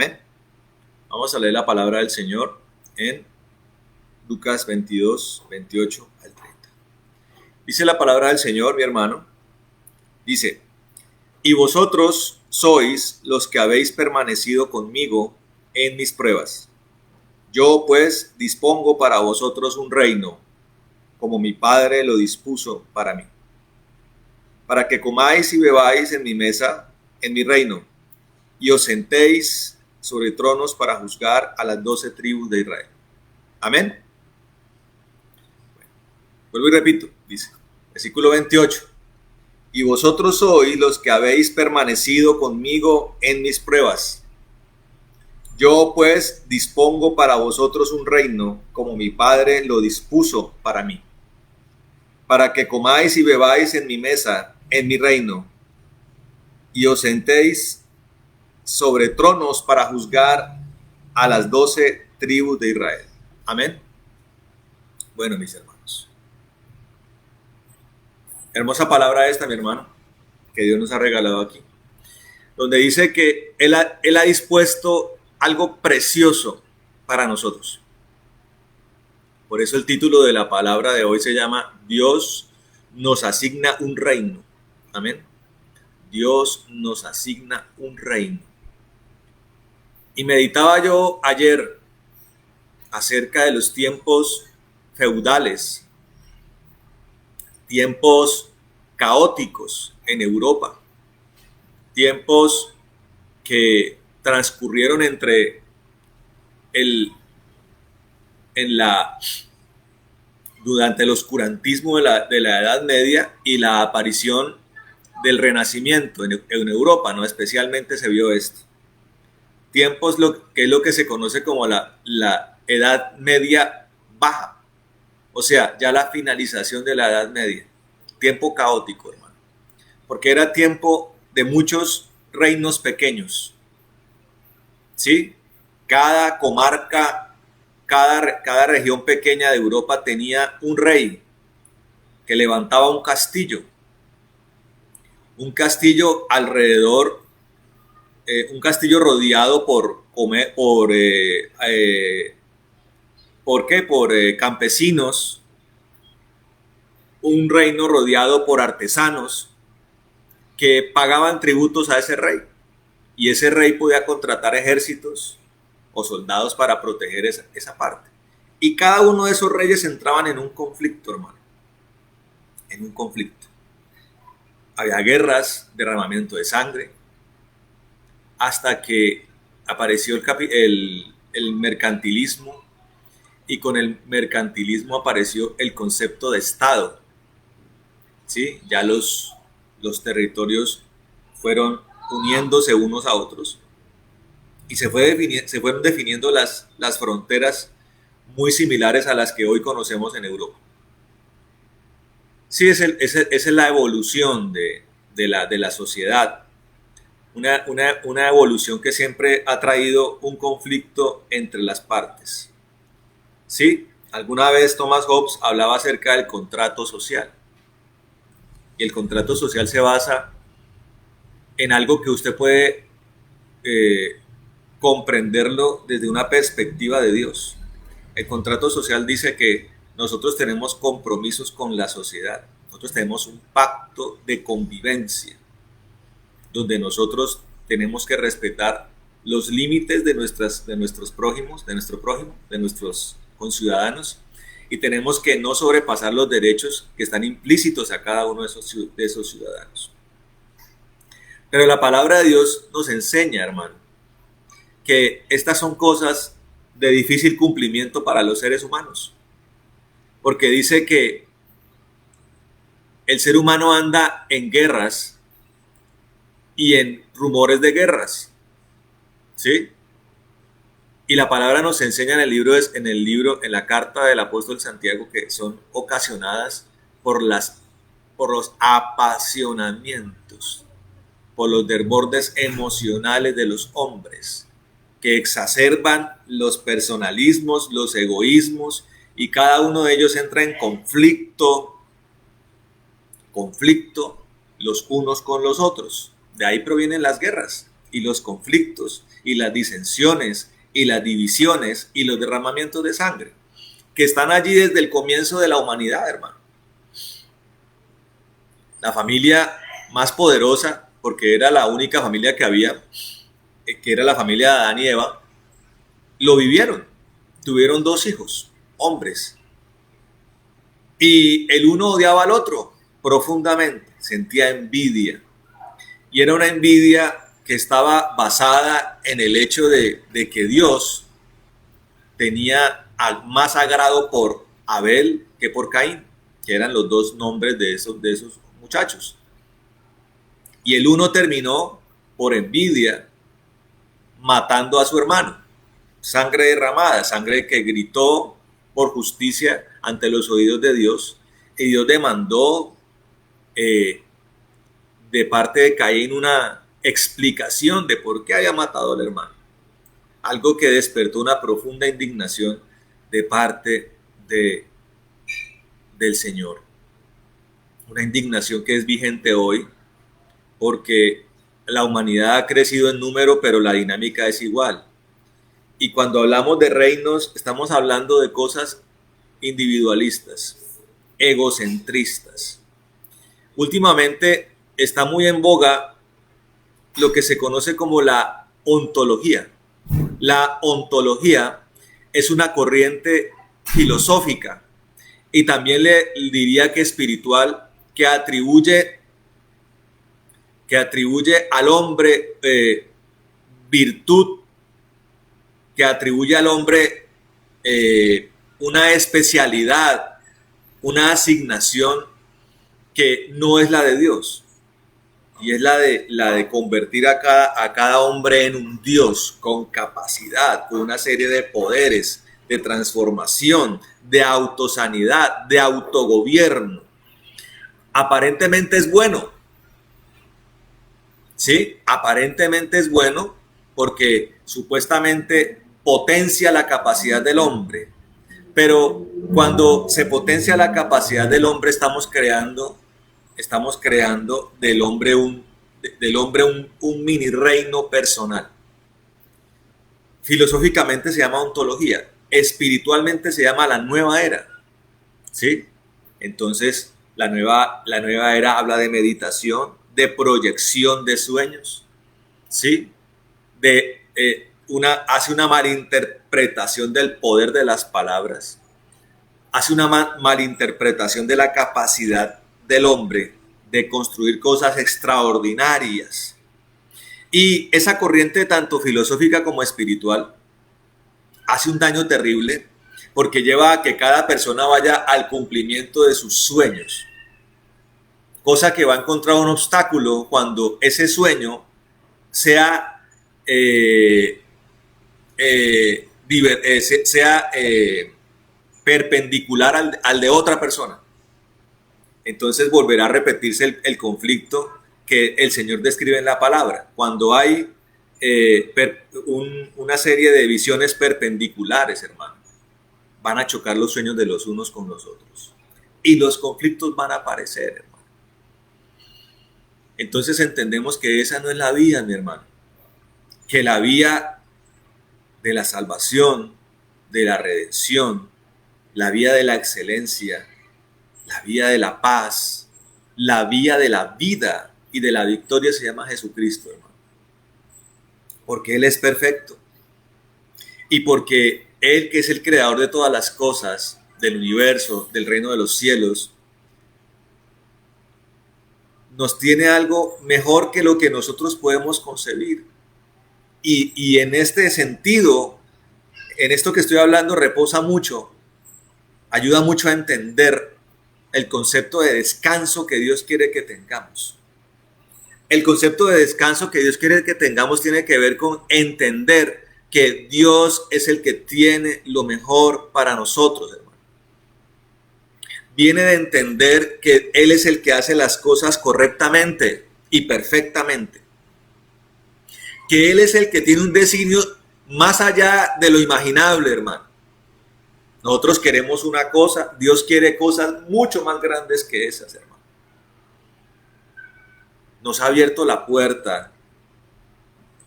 Amén. Vamos a leer la palabra del Señor en Lucas 22, 28 al 30. Dice la palabra del Señor, mi hermano. Dice: y vosotros sois los que habéis permanecido conmigo en mis pruebas. Yo pues dispongo para vosotros un reino, como mi Padre lo dispuso para mí, para que comáis y bebáis en mi mesa, en mi reino, y os sentéis sobre tronos para juzgar a las 12 tribus de Israel. Amén. Vuelvo y repito, dice, versículo 28. Y vosotros sois los que habéis permanecido conmigo en mis pruebas. Yo pues dispongo para vosotros un reino, como mi Padre lo dispuso para mí, para que comáis y bebáis en mi mesa, en mi reino, y os sentéis sobre tronos para juzgar a las 12 tribus de Israel. Amén. Bueno, mis hermanos, hermosa palabra esta, mi hermano, que Dios nos ha regalado aquí, donde dice que Él ha dispuesto algo precioso para nosotros. Por eso el título de la palabra de hoy se llama Dios nos asigna un reino. Amén. Dios nos asigna un reino. Y meditaba yo ayer acerca de los tiempos feudales, tiempos caóticos en Europa, tiempos que transcurrieron durante el oscurantismo de la Edad Media y la aparición del Renacimiento en Europa, ¿no? Especialmente se vio esto. Tiempos que es lo que se conoce como la Edad Media Baja, o sea, ya la finalización de la Edad Media. Tiempo caótico, hermano, porque era tiempo de muchos reinos pequeños, ¿sí? Cada comarca, cada región pequeña de Europa tenía un rey que levantaba un castillo alrededor, un castillo rodeado por campesinos, un reino rodeado por artesanos que pagaban tributos a ese rey, y ese rey podía contratar ejércitos o soldados para proteger esa parte. Y cada uno de esos reyes entraban en un conflicto, hermano, en un conflicto. Había guerras, derramamiento de sangre, hasta que apareció el mercantilismo, y con el mercantilismo apareció el concepto de Estado. ¿Sí? Ya los territorios fueron uniéndose unos a otros y se fueron definiendo las fronteras muy similares a las que hoy conocemos en Europa. Sí, esa es la evolución de la sociedad. Una evolución que siempre ha traído un conflicto entre las partes. ¿Sí? Alguna vez Thomas Hobbes hablaba acerca del contrato social. Y el contrato social se basa en algo que usted puede comprenderlo desde una perspectiva de Dios. El contrato social dice que nosotros tenemos compromisos con la sociedad. Nosotros tenemos un pacto de convivencia, donde nosotros tenemos que respetar los límites de nuestros prójimos, de nuestros conciudadanos, y tenemos que no sobrepasar los derechos que están implícitos a cada uno de esos ciudadanos. Pero la palabra de Dios nos enseña, hermano, que estas son cosas de difícil cumplimiento para los seres humanos, porque dice que el ser humano anda en guerras y en rumores de guerras, ¿sí? Y la palabra nos enseña en la carta del apóstol Santiago, que son ocasionadas por los apasionamientos, por los desbordes emocionales de los hombres, que exacerban los personalismos, los egoísmos, y cada uno de ellos entra en conflicto los unos con los otros. De ahí provienen las guerras. y los conflictos y las disensiones y las divisiones y los derramamientos de sangre que están allí desde el comienzo de la humanidad, hermano. La familia más poderosa, porque era la única familia que había, que era la familia de Adán y Eva, lo vivieron. Tuvieron 2 hijos, hombres. Y el uno odiaba al otro profundamente, sentía envidia. Y era una envidia que estaba basada en el hecho de que Dios tenía más agrado por Abel que por Caín, que eran los 2 nombres de esos muchachos. Y el uno terminó por envidia matando a su hermano. Sangre derramada, sangre que gritó por justicia ante los oídos de Dios. Y Dios demandó de parte de Caín una explicación de por qué había matado al hermano. Algo que despertó una profunda indignación de parte del Señor. Una indignación que es vigente hoy, porque la humanidad ha crecido en número, pero la dinámica es igual. Y cuando hablamos de reinos, estamos hablando de cosas individualistas, egocentristas. Últimamente está muy en boga lo que se conoce como la ontología. La ontología es una corriente filosófica y también le diría que espiritual que atribuye al hombre virtud, que atribuye al hombre una especialidad, una asignación que no es la de Dios. Y es la de convertir a cada hombre en un Dios con capacidad, con una serie de poderes, de transformación, de autosanidad, de autogobierno. Aparentemente es bueno. ¿Sí? Aparentemente es bueno porque supuestamente potencia la capacidad del hombre. Pero cuando se potencia la capacidad del hombre, estamos creando del hombre un mini reino personal. Filosóficamente se llama ontología, espiritualmente se llama la nueva era, ¿sí? Entonces la nueva era habla de meditación, de proyección de sueños, ¿sí? Hace una malinterpretación del poder de las palabras, hace una malinterpretación de la capacidad del hombre de construir cosas extraordinarias. Y esa corriente, tanto filosófica como espiritual, hace un daño terrible porque lleva a que cada persona vaya al cumplimiento de sus sueños, cosa que va a encontrar un obstáculo cuando ese sueño sea perpendicular al de otra persona. Entonces volverá a repetirse el conflicto que el Señor describe en la palabra. Cuando hay una serie de visiones perpendiculares, hermano, van a chocar los sueños de los unos con los otros. Y los conflictos van a aparecer, hermano. Entonces entendemos que esa no es la vía, mi hermano. Que la vía de la salvación, de la redención, la vía de la excelencia, la vía de la paz, la vía de la vida y de la victoria se llama Jesucristo, hermano. Porque Él es perfecto. Y porque Él, que es el creador de todas las cosas, del universo, del reino de los cielos, nos tiene algo mejor que lo que nosotros podemos concebir. Y en este sentido, en esto que estoy hablando, reposa mucho, ayuda mucho a entender el concepto de descanso que Dios quiere que tengamos. El concepto de descanso que Dios quiere que tengamos tiene que ver con entender que Dios es el que tiene lo mejor para nosotros, hermano. Viene de entender que Él es el que hace las cosas correctamente y perfectamente. Que Él es el que tiene un designio más allá de lo imaginable, hermano. Nosotros queremos una cosa, Dios quiere cosas mucho más grandes que esas, hermano. Nos ha abierto la puerta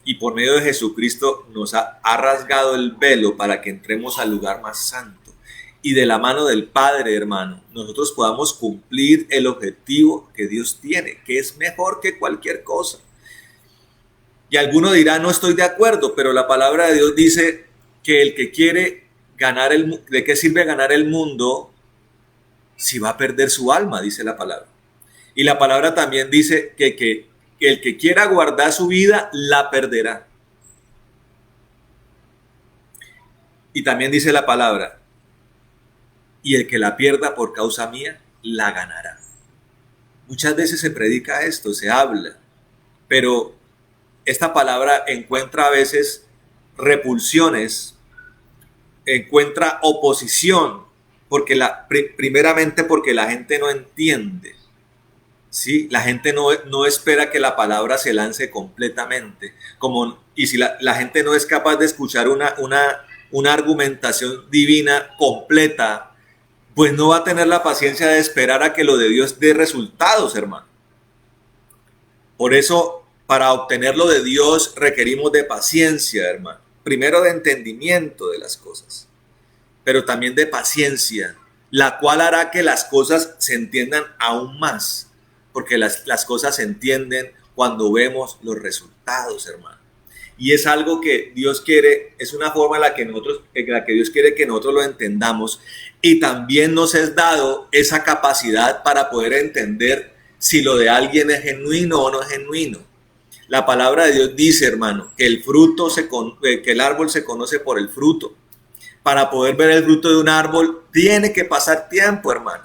y por medio de Jesucristo nos ha rasgado el velo para que entremos al lugar más santo. Y de la mano del Padre, hermano, nosotros podamos cumplir el objetivo que Dios tiene, que es mejor que cualquier cosa. Y alguno dirá, no estoy de acuerdo, pero la palabra de Dios dice que el que quiere ganar el mundo, ¿de qué sirve ganar el mundo si va a perder su alma? Dice la palabra. Y la palabra también dice que el que quiera guardar su vida, la perderá. Y también dice la palabra, y el que la pierda por causa mía, la ganará. Muchas veces se predica esto, se habla, pero esta palabra encuentra a veces repulsiones, encuentra oposición, primeramente porque la gente no entiende. ¿Sí? La gente no espera que la palabra se lance completamente. Y si la gente no es capaz de escuchar una argumentación divina completa, pues no va a tener la paciencia de esperar a que lo de Dios dé resultados, hermano. Por eso, para obtener lo de Dios requerimos de paciencia, hermano. Primero de entendimiento de las cosas, pero también de paciencia, la cual hará que las cosas se entiendan aún más, porque las cosas se entienden cuando vemos los resultados, hermano. Y es algo que Dios quiere, es una forma en la que Dios quiere que nosotros lo entendamos, y también nos es dado esa capacidad para poder entender si lo de alguien es genuino o no es genuino. La palabra de Dios dice, hermano, que que el árbol se conoce por el fruto. Para poder ver el fruto de un árbol tiene que pasar tiempo, hermano.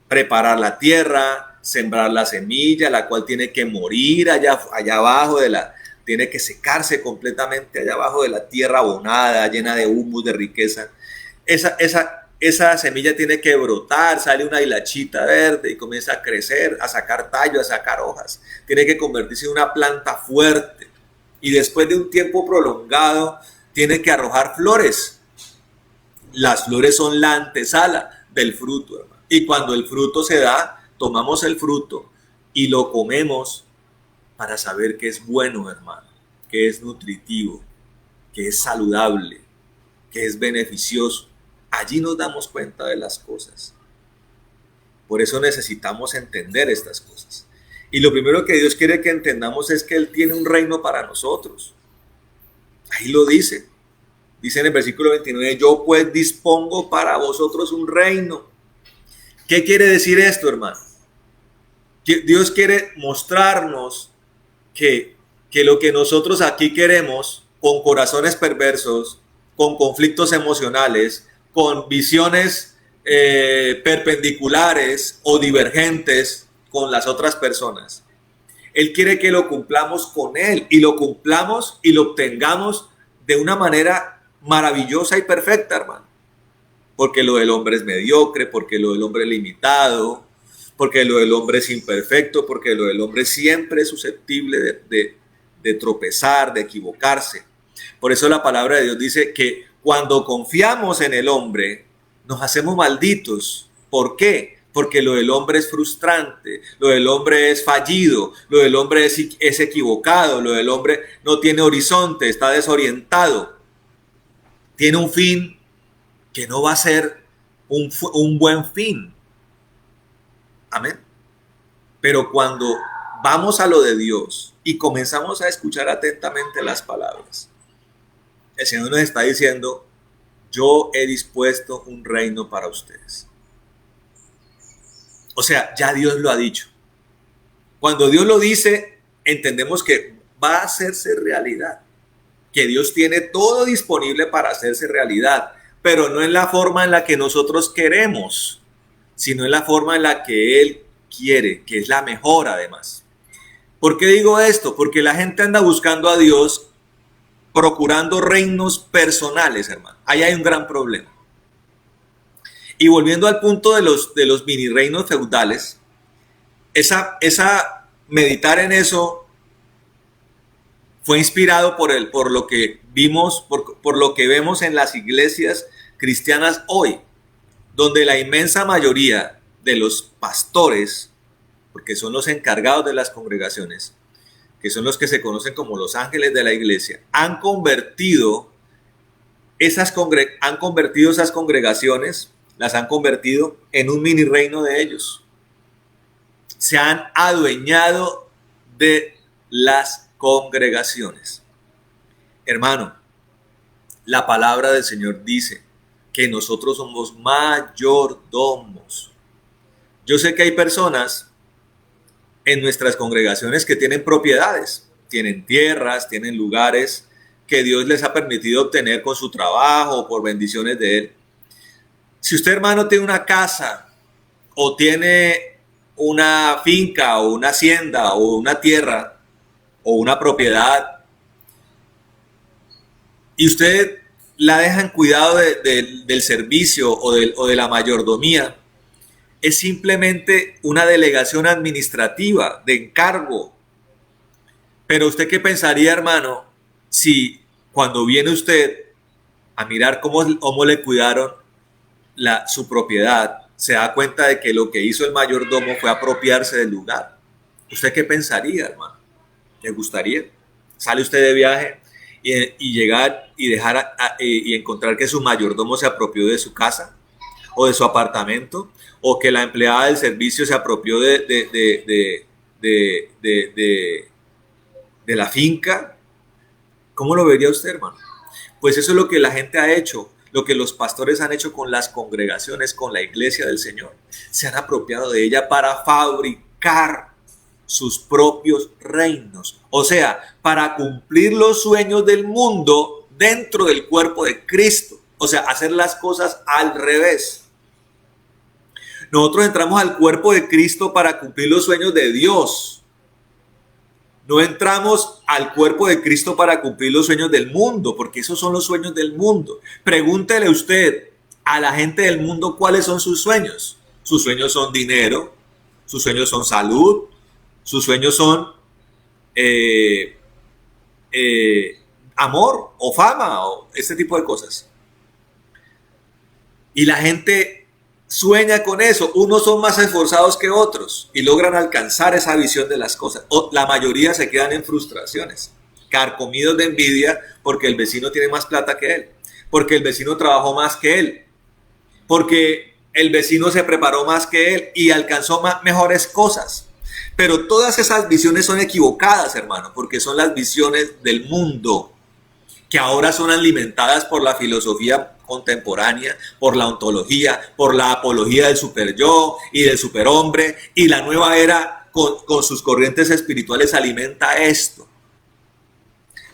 Preparar la tierra, sembrar la semilla, la cual tiene que morir allá abajo tiene que secarse completamente allá abajo de la tierra abonada, llena de humus, de riqueza. Esa semilla tiene que brotar, sale una hilachita verde y comienza a crecer, a sacar tallo, a sacar hojas. Tiene que convertirse en una planta fuerte. Y después de un tiempo prolongado, tiene que arrojar flores. Las flores son la antesala del fruto, hermano. Y cuando el fruto se da, tomamos el fruto y lo comemos para saber que es bueno, hermano, que es nutritivo, que es saludable, que es beneficioso. Allí nos damos cuenta de las cosas. Por eso necesitamos entender estas cosas. Y lo primero que Dios quiere que entendamos es que Él tiene un reino para nosotros. Ahí lo dice. Dice en el versículo 29, yo pues dispongo para vosotros un reino. ¿Qué quiere decir esto, hermano? Dios quiere mostrarnos que lo que nosotros aquí queremos, con corazones perversos, con conflictos emocionales, con visiones perpendiculares o divergentes con las otras personas, Él quiere que lo cumplamos con Él, y lo cumplamos y lo obtengamos de una manera maravillosa y perfecta, hermano. Porque lo del hombre es mediocre, porque lo del hombre es limitado, porque lo del hombre es imperfecto, porque lo del hombre siempre es susceptible de tropezar, de equivocarse. Por eso la palabra de Dios dice que cuando confiamos en el hombre, nos hacemos malditos. ¿Por qué? Porque lo del hombre es frustrante, lo del hombre es fallido, lo del hombre es equivocado, lo del hombre no tiene horizonte, está desorientado. Tiene un fin que no va a ser un buen fin. Amén. Pero cuando vamos a lo de Dios y comenzamos a escuchar atentamente las palabras, el Señor nos está diciendo, yo he dispuesto un reino para ustedes. O sea, ya Dios lo ha dicho. Cuando Dios lo dice, entendemos que va a hacerse realidad. Que Dios tiene todo disponible para hacerse realidad, pero no en la forma en la que nosotros queremos, sino en la forma en la que Él quiere, que es la mejor además. ¿Por qué digo esto? Porque la gente anda buscando a Dios procurando reinos personales, hermano. Ahí hay un gran problema. Y volviendo al punto de los mini reinos feudales, meditar en eso fue inspirado por lo que vimos, por lo que vemos en las iglesias cristianas hoy, donde la inmensa mayoría de los pastores, porque son los encargados de las congregaciones, que son los que se conocen como los ángeles de la iglesia, han convertido esas congregaciones, las han convertido en un mini reino de ellos. Se han adueñado de las congregaciones. Hermano, la palabra del Señor dice que nosotros somos mayordomos. Yo sé que hay personas en nuestras congregaciones que tienen propiedades, tienen tierras, tienen lugares que Dios les ha permitido obtener con su trabajo o por bendiciones de Él. Si usted, hermano, tiene una casa o tiene una finca o una hacienda o una tierra o una propiedad y usted la deja en cuidado del servicio o de la mayordomía, es simplemente una delegación administrativa de encargo. Pero usted, ¿qué pensaría, hermano, si cuando viene usted a mirar cómo le cuidaron su propiedad, se da cuenta de que lo que hizo el mayordomo fue apropiarse del lugar? ¿Usted qué pensaría, hermano? ¿Le gustaría? ¿Sale usted de viaje y llegar y dejar y encontrar que su mayordomo se apropió de su casa o de su apartamento, o que la empleada del servicio se apropió de la finca? ¿Cómo lo vería usted, hermano? Pues eso es lo que la gente ha hecho, lo que los pastores han hecho con las congregaciones, con la iglesia del Señor. Se han apropiado de ella para fabricar sus propios reinos. O sea, para cumplir los sueños del mundo dentro del cuerpo de Cristo. O sea, hacer las cosas al revés. Nosotros entramos al cuerpo de Cristo para cumplir los sueños de Dios. No entramos al cuerpo de Cristo para cumplir los sueños del mundo, porque esos son los sueños del mundo. Pregúntele usted a la gente del mundo cuáles son sus sueños. Sus sueños son dinero, sus sueños son salud, sus sueños son amor o fama o este tipo de cosas. Y la gente sueña con eso. Unos son más esforzados que otros y logran alcanzar esa visión de las cosas. La mayoría se quedan en frustraciones, carcomidos de envidia porque el vecino tiene más plata que él, porque el vecino trabajó más que él, porque el vecino se preparó más que él y alcanzó mejores cosas. Pero todas esas visiones son equivocadas, hermano, porque son las visiones del mundo, que ahora son alimentadas por la filosofía contemporánea, por la ontología, por la apología del superyo y del superhombre, y la nueva era con sus corrientes espirituales alimenta esto.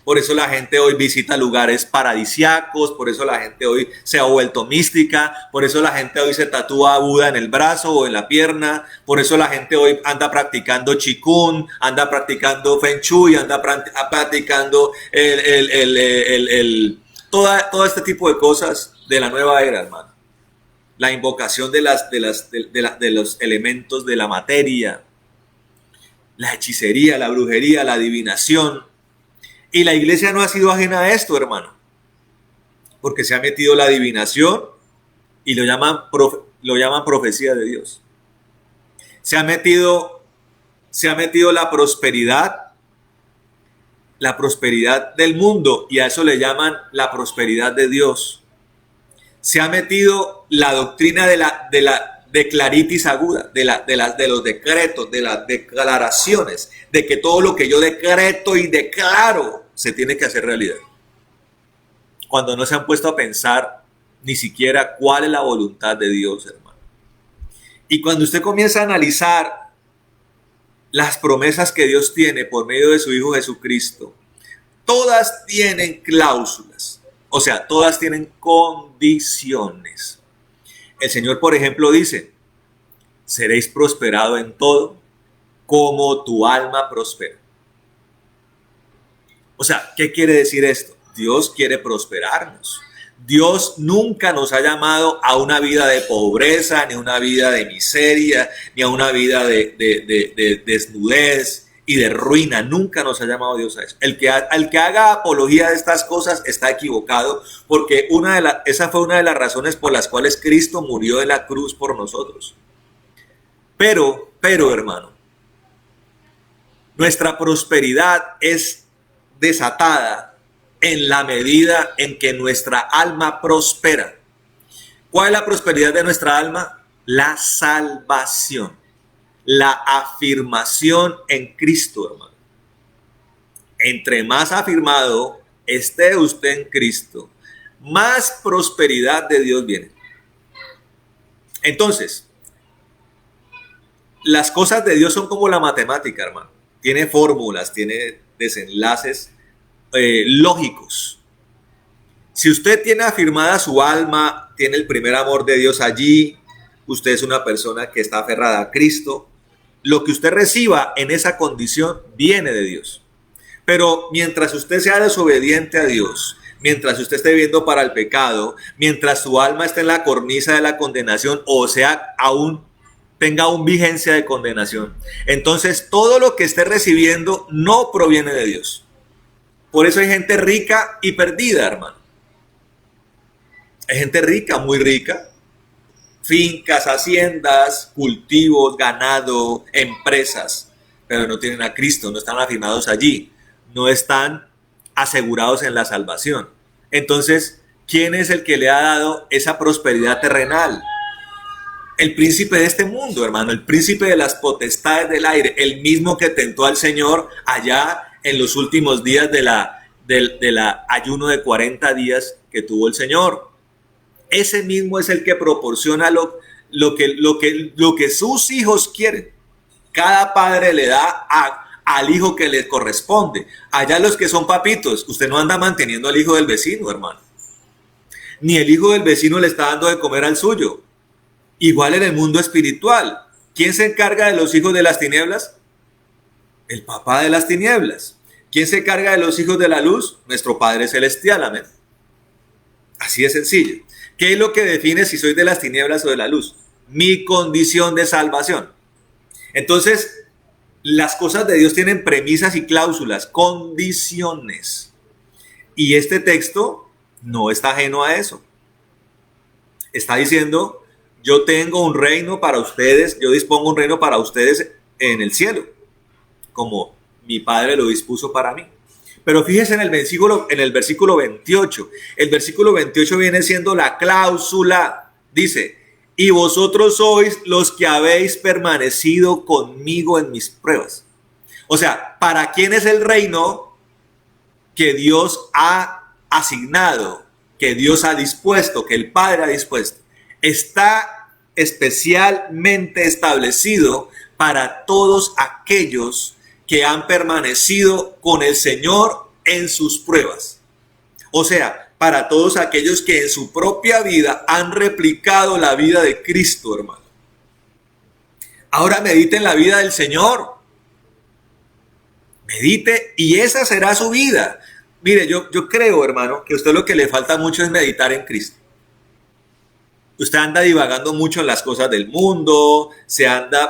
Por eso la gente hoy visita lugares paradisíacos, por eso la gente hoy se ha vuelto mística, por eso la gente hoy se tatúa a Buda en el brazo o en la pierna, por eso la gente hoy anda practicando Qigong, anda practicando Feng Shui, anda practicando todo este tipo de cosas de la nueva era, hermano. La invocación de los elementos de la materia, la hechicería, la brujería, la adivinación. Y la iglesia no ha sido ajena a esto, hermano, porque se ha metido la adivinación y lo llaman profecía de Dios. Se ha metido la prosperidad del mundo, y a eso le llaman la prosperidad de Dios. Se ha metido la doctrina de claritis aguda, de los decretos, de las declaraciones, de que todo lo que yo decreto y declaro se tiene que hacer realidad. Cuando no se han puesto a pensar ni siquiera cuál es la voluntad de Dios, hermano. Y cuando usted comienza a analizar las promesas que Dios tiene por medio de su Hijo Jesucristo, todas tienen cláusulas, o sea, todas tienen condiciones. El Señor, por ejemplo, dice: seréis prosperados en todo, como tu alma prospera. O sea, ¿qué quiere decir esto? Dios quiere prosperarnos. Dios nunca nos ha llamado a una vida de pobreza, ni a una vida de miseria, ni a una vida de desnudez y de ruina. Nunca nos ha llamado Dios a eso. El que haga apología de estas cosas está equivocado, porque esa fue una de las razones por las cuales Cristo murió en la cruz por nosotros. Pero, hermano, Nuestra prosperidad es desatada en la medida en que nuestra alma prospera. ¿Cuál es la prosperidad de nuestra alma? La salvación, la afirmación en Cristo, hermano. Entre más afirmado esté usted en Cristo, más prosperidad de Dios viene. Entonces, las cosas de Dios son como la matemática, hermano. Tiene fórmulas, tiene desenlaces lógicos. Si usted tiene afirmada su alma, tiene el primer amor de Dios allí, usted es una persona que está aferrada a Cristo, lo que usted reciba en esa condición viene de Dios. Pero mientras usted sea desobediente a Dios, mientras usted esté viviendo para el pecado, mientras su alma esté en la cornisa de la condenación, o sea, tenga aún vigencia de condenación, entonces todo lo que esté recibiendo no proviene de Dios. Por eso hay gente rica y perdida, hermano. Hay gente rica, muy rica, fincas, haciendas, cultivos, ganado, empresas, pero no tienen a Cristo, no están afirmados allí, no están asegurados en la salvación. Entonces, ¿quién es el que le ha dado esa prosperidad terrenal? El príncipe de este mundo, hermano, el príncipe de las potestades del aire, el mismo que tentó al Señor allá en los últimos días de la ayuno de 40 días que tuvo el Señor. Ese mismo es el que proporciona lo que sus hijos quieren. Cada padre le da al hijo que le corresponde. Allá los que son papitos, usted no anda manteniendo al hijo del vecino, hermano. Ni el hijo del vecino le está dando de comer al suyo. Igual en el mundo espiritual. ¿Quién se encarga de los hijos de las tinieblas? El papá de las tinieblas. ¿Quién se encarga de los hijos de la luz? Nuestro Padre Celestial, amén. Así de sencillo. ¿Qué es lo que define si soy de las tinieblas o de la luz? Mi condición de salvación. Entonces, las cosas de Dios tienen premisas y cláusulas, condiciones. Y este texto no está ajeno a eso. Está diciendo, yo tengo un reino para ustedes, yo dispongo un reino para ustedes en el cielo, como mi Padre lo dispuso para mí. Pero fíjese en el versículo 28. El versículo 28 viene siendo la cláusula. Dice, y vosotros sois los que habéis permanecido conmigo en mis pruebas. O sea, ¿para quién es el reino que Dios ha asignado, que Dios ha dispuesto, que el Padre ha dispuesto? Está especialmente establecido para todos aquellos que han permanecido con el Señor en sus pruebas. O sea, para todos aquellos que en su propia vida han replicado la vida de Cristo, hermano. Ahora medite en la vida del Señor. Medite y esa será su vida. Mire, yo creo, hermano, que a usted lo que le falta mucho es meditar en Cristo. Usted anda divagando mucho en las cosas del mundo,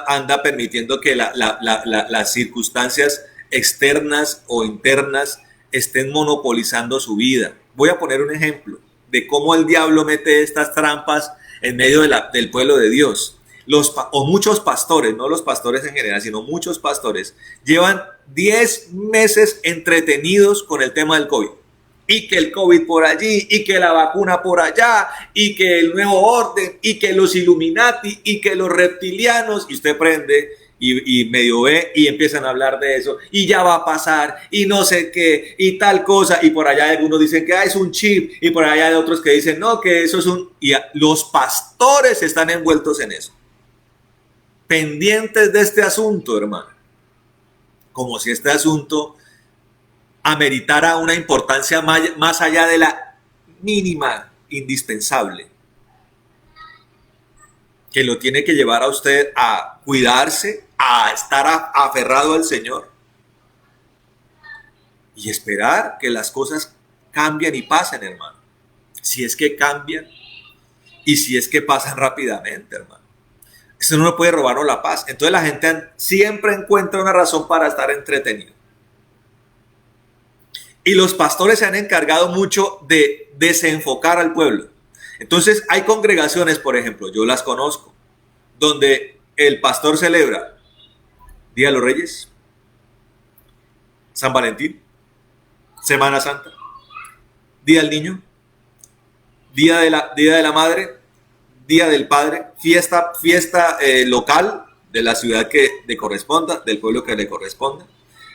anda permitiendo que las circunstancias externas o internas estén monopolizando su vida. Voy a poner un ejemplo de cómo el diablo mete estas trampas en medio del pueblo de Dios. Muchos pastores, no los pastores en general, sino muchos pastores, llevan 10 meses entretenidos con el tema del COVID. Y que el COVID por allí, y que la vacuna por allá, y que el nuevo orden, y que los Illuminati, y que los reptilianos, y usted prende y medio ve y empiezan a hablar de eso, y ya va a pasar, y no sé qué, y tal cosa, y por allá algunos dicen que es un chip, y por allá hay otros que dicen no, que eso es y los pastores están envueltos en eso, pendientes de este asunto, hermano, como si este asunto ameritara una importancia más allá de la mínima indispensable, que lo tiene que llevar a usted a cuidarse, a estar aferrado al Señor y esperar que las cosas cambien y pasen, hermano. Si es que cambian y si es que pasan rápidamente, hermano. Eso no nos puede robarnos la paz. Entonces la gente siempre encuentra una razón para estar entretenido. Y los pastores se han encargado mucho de desenfocar al pueblo. Entonces hay congregaciones, por ejemplo, yo las conozco, donde el pastor celebra Día de los Reyes, San Valentín, Semana Santa, Día del Niño, Día de la Madre, Día del Padre, fiesta local de la ciudad que le corresponda, del pueblo que le corresponda.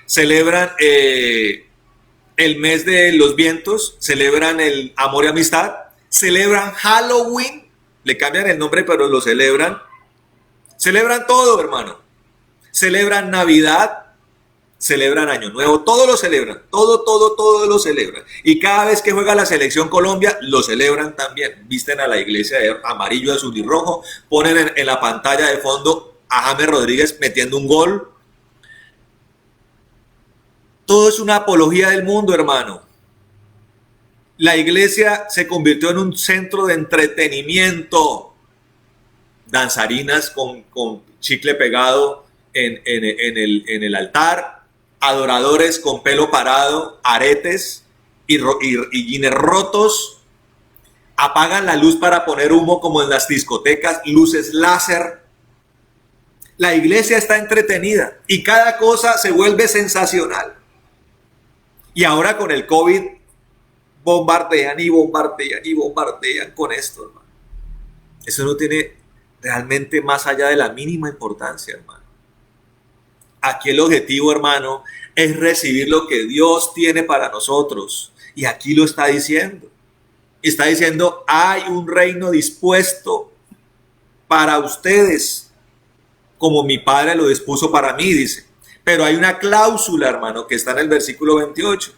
Celebran el mes de los vientos, celebran el amor y amistad, celebran Halloween, le cambian el nombre pero lo celebran. Celebran todo, hermano. Celebran Navidad, celebran Año Nuevo, todo lo celebran, todo lo celebran. Y cada vez que juega la selección Colombia, lo celebran también. Visten a la iglesia de amarillo, azul y rojo, ponen en la pantalla de fondo a James Rodríguez metiendo un gol. Todo es una apología del mundo, hermano. La iglesia se convirtió en un centro de entretenimiento. Danzarinas con chicle pegado en el altar, adoradores con pelo parado, aretes y jeans rotos, apagan la luz para poner humo como en las discotecas, luces láser. La iglesia está entretenida y cada cosa se vuelve sensacional. Y ahora con el COVID bombardean con esto, hermano. Eso no tiene realmente más allá de la mínima importancia, hermano. Aquí el objetivo, hermano, es recibir lo que Dios tiene para nosotros. Y aquí lo está diciendo. Está diciendo, hay un reino dispuesto para ustedes, como mi Padre lo dispuso para mí, dice. Pero hay una cláusula, hermano, que está en el versículo 28.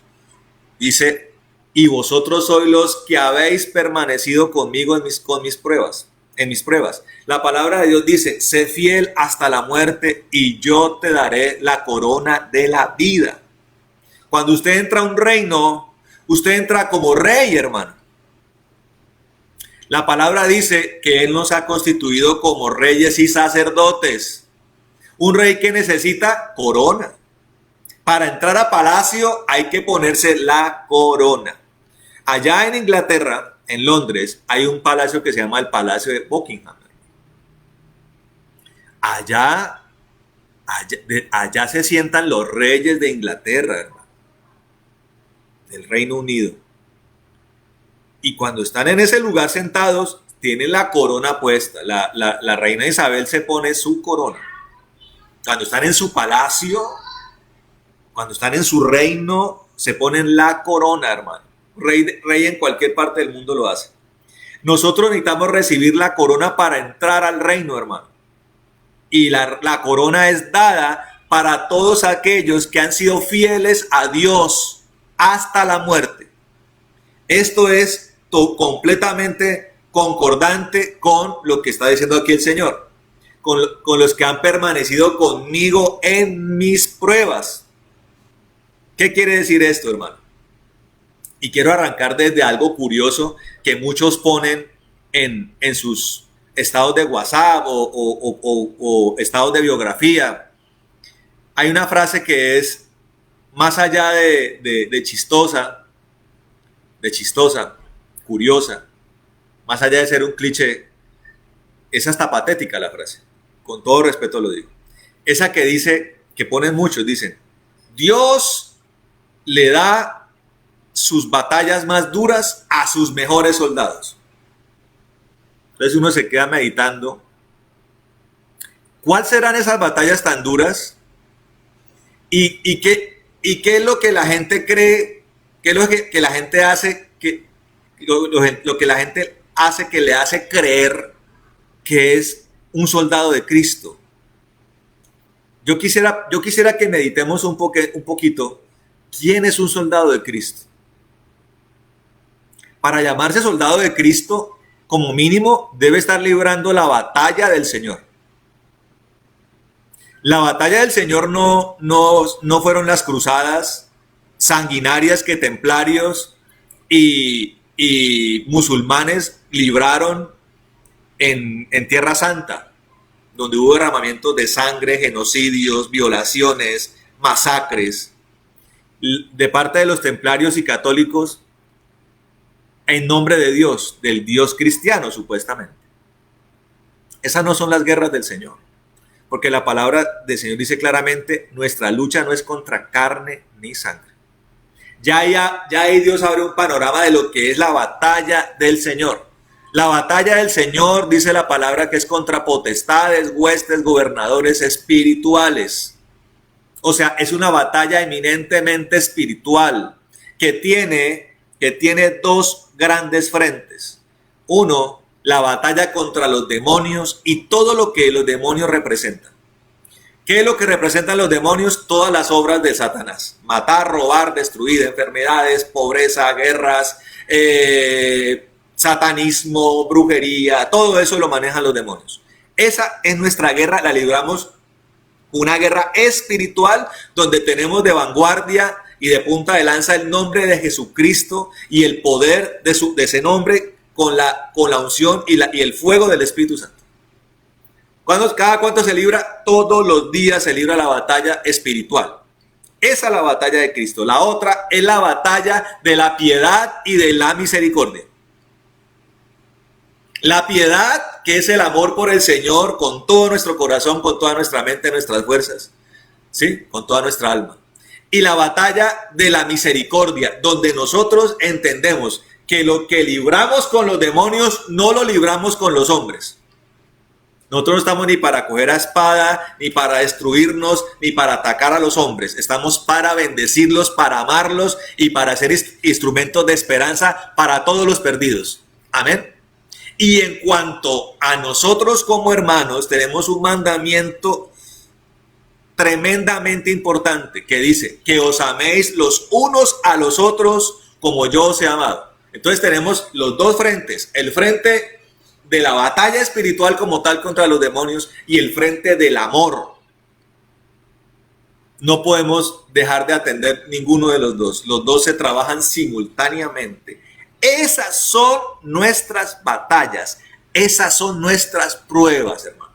Dice, y vosotros sois los que habéis permanecido conmigo con mis pruebas. En mis pruebas. La palabra de Dios dice, sé fiel hasta la muerte y yo te daré la corona de la vida. Cuando usted entra a un reino, usted entra como rey, hermano. La palabra dice que Él nos ha constituido como reyes y sacerdotes. Un rey que necesita corona. Para entrar a palacio hay que ponerse la corona. Allá en Inglaterra, en Londres, hay un palacio que se llama el Palacio de Buckingham. Allá se sientan los reyes de Inglaterra, hermano, del Reino Unido. Y cuando están en ese lugar sentados, tienen la corona puesta. La reina Isabel se pone su corona. Cuando están en su palacio, cuando están en su reino, se ponen la corona, hermano. Rey en cualquier parte del mundo lo hace. Nosotros necesitamos recibir la corona para entrar al reino, hermano. Y la corona es dada para todos aquellos que han sido fieles a Dios hasta la muerte. Esto es completamente concordante con lo que está diciendo aquí el Señor. Con los que han permanecido conmigo en mis pruebas. ¿Qué quiere decir esto, hermano? Y quiero arrancar desde algo curioso que muchos ponen en sus estados de WhatsApp o estados de biografía. Hay una frase que es, más allá de chistosa, curiosa, más allá de ser un cliché, es hasta patética la frase. Con todo respeto lo digo. Esa que dice, que ponen muchos, dicen, Dios le da sus batallas más duras a sus mejores soldados. Entonces uno se queda meditando, ¿cuáles serán esas batallas tan duras? ¿Y qué es lo que la gente cree? ¿Qué es lo que la gente hace? Lo que la gente hace que le hace creer que es un soldado de Cristo. Yo quisiera que meditemos un poquito. ¿Quién es un soldado de Cristo? Para llamarse soldado de Cristo, como mínimo, debe estar librando la batalla del Señor. La batalla del Señor no fueron las cruzadas sanguinarias que templarios y musulmanes libraron en Tierra Santa, donde hubo derramamientos de sangre, genocidios, violaciones, masacres, de parte de los templarios y católicos, en nombre de Dios, del Dios cristiano, supuestamente. Esas no son las guerras del Señor. Porque la palabra del Señor dice claramente, nuestra lucha no es contra carne ni sangre. Ya ahí Dios abre un panorama de lo que es la batalla del Señor. La batalla del Señor, dice la palabra, que es contra potestades, huestes, gobernadores espirituales. O sea, es una batalla eminentemente espiritual que tiene dos grandes frentes. Uno, la batalla contra los demonios y todo lo que los demonios representan. ¿Qué es lo que representan los demonios? Todas las obras de Satanás. Matar, robar, destruir, enfermedades, pobreza, guerras, satanismo, brujería, todo eso lo manejan los demonios. Esa es nuestra guerra, la libramos, una guerra espiritual donde tenemos de vanguardia y de punta de lanza el nombre de Jesucristo y el poder de ese nombre con la unción y el fuego del Espíritu Santo. ¿Cada cuánto se libra? Todos los días se libra la batalla espiritual. Esa es la batalla de Cristo. La otra es la batalla de la piedad y de la misericordia. La piedad, que es el amor por el Señor con todo nuestro corazón, con toda nuestra mente, nuestras fuerzas, ¿sí? Con toda nuestra alma. Y la batalla de la misericordia, donde nosotros entendemos que lo que libramos con los demonios no lo libramos con los hombres. Nosotros no estamos ni para coger a espada, ni para destruirnos, ni para atacar a los hombres. Estamos para bendecirlos, para amarlos y para ser instrumentos de esperanza para todos los perdidos. Amén. Y en cuanto a nosotros como hermanos, tenemos un mandamiento tremendamente importante que dice que os améis los unos a los otros como yo os he amado. Entonces tenemos los dos frentes, el frente de la batalla espiritual como tal contra los demonios y el frente del amor. No podemos dejar de atender ninguno de los dos. Los dos se trabajan simultáneamente. Esas son nuestras batallas. Esas son nuestras pruebas, hermano.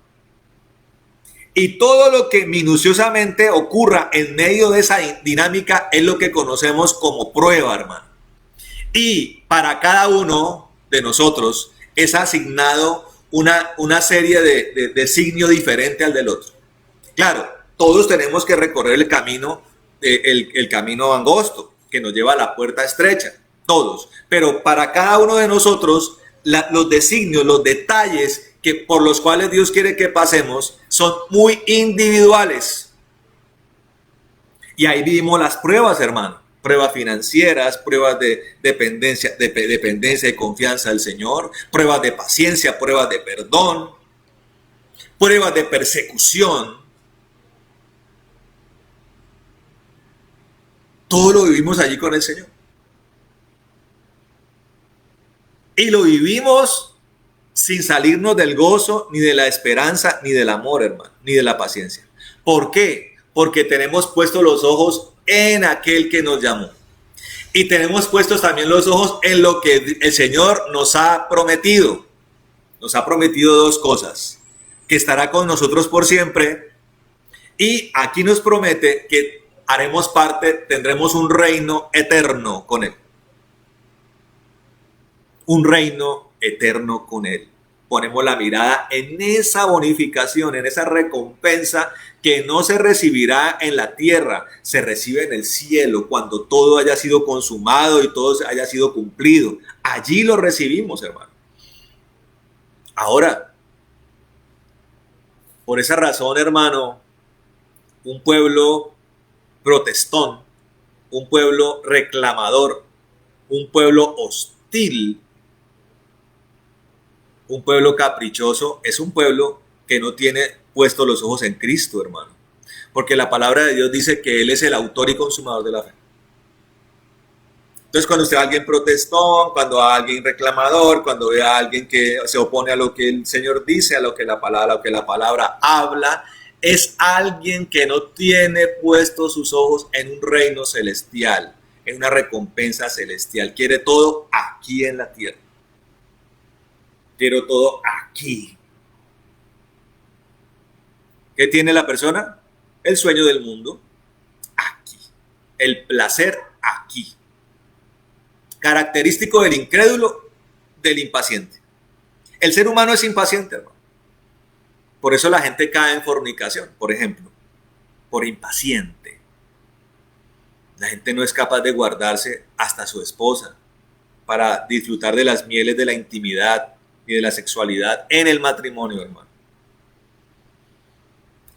Y todo lo que minuciosamente ocurra en medio de esa dinámica es lo que conocemos como prueba, hermano. Y para cada uno de nosotros es asignado una serie de signo diferente al del otro. Claro, todos tenemos que recorrer el camino, el camino angosto que nos lleva a la puerta estrecha, todos. Pero para cada uno de nosotros, los designios, los detalles por los cuales Dios quiere que pasemos son muy individuales. Y ahí vivimos las pruebas, hermano. Pruebas financieras, pruebas de dependencia y confianza del Señor, pruebas de paciencia, pruebas de perdón, pruebas de persecución. Todo lo vivimos allí con el Señor. Y lo vivimos sin salirnos del gozo, ni de la esperanza, ni del amor, hermano, ni de la paciencia. ¿Por qué? Porque tenemos puestos los ojos en aquel que nos llamó. Y tenemos puestos también los ojos en lo que el Señor nos ha prometido. Nos ha prometido dos cosas: que estará con nosotros por siempre, y aquí nos promete que haremos parte, tendremos un reino eterno con Él. Un reino eterno con Él. Ponemos la mirada en esa bonificación, en esa recompensa que no se recibirá en la tierra, se recibe en el cielo cuando todo haya sido consumado y todo haya sido cumplido. Allí lo recibimos, hermano. Ahora, por esa razón, hermano, un pueblo protestón, un pueblo reclamador, un pueblo hostil, un pueblo caprichoso, es un pueblo que no tiene puestos los ojos en Cristo, hermano. Porque la palabra de Dios dice que Él es el autor y consumador de la fe. Entonces, cuando usted ve a alguien protestón, cuando ve a alguien reclamador, cuando ve a alguien que se opone a lo que el Señor dice, a lo que la palabra habla, es alguien que no tiene puestos sus ojos en un reino celestial, en una recompensa celestial. Quiere todo aquí en la tierra. Quiero todo aquí. ¿Qué tiene la persona? El sueño del mundo, aquí. El placer, aquí. Característico del incrédulo, del impaciente. El ser humano es impaciente, hermano. Por eso la gente cae en fornicación, por ejemplo, por impaciente. La gente no es capaz de guardarse hasta su esposa para disfrutar de las mieles de la intimidad y de la sexualidad en el matrimonio, hermano.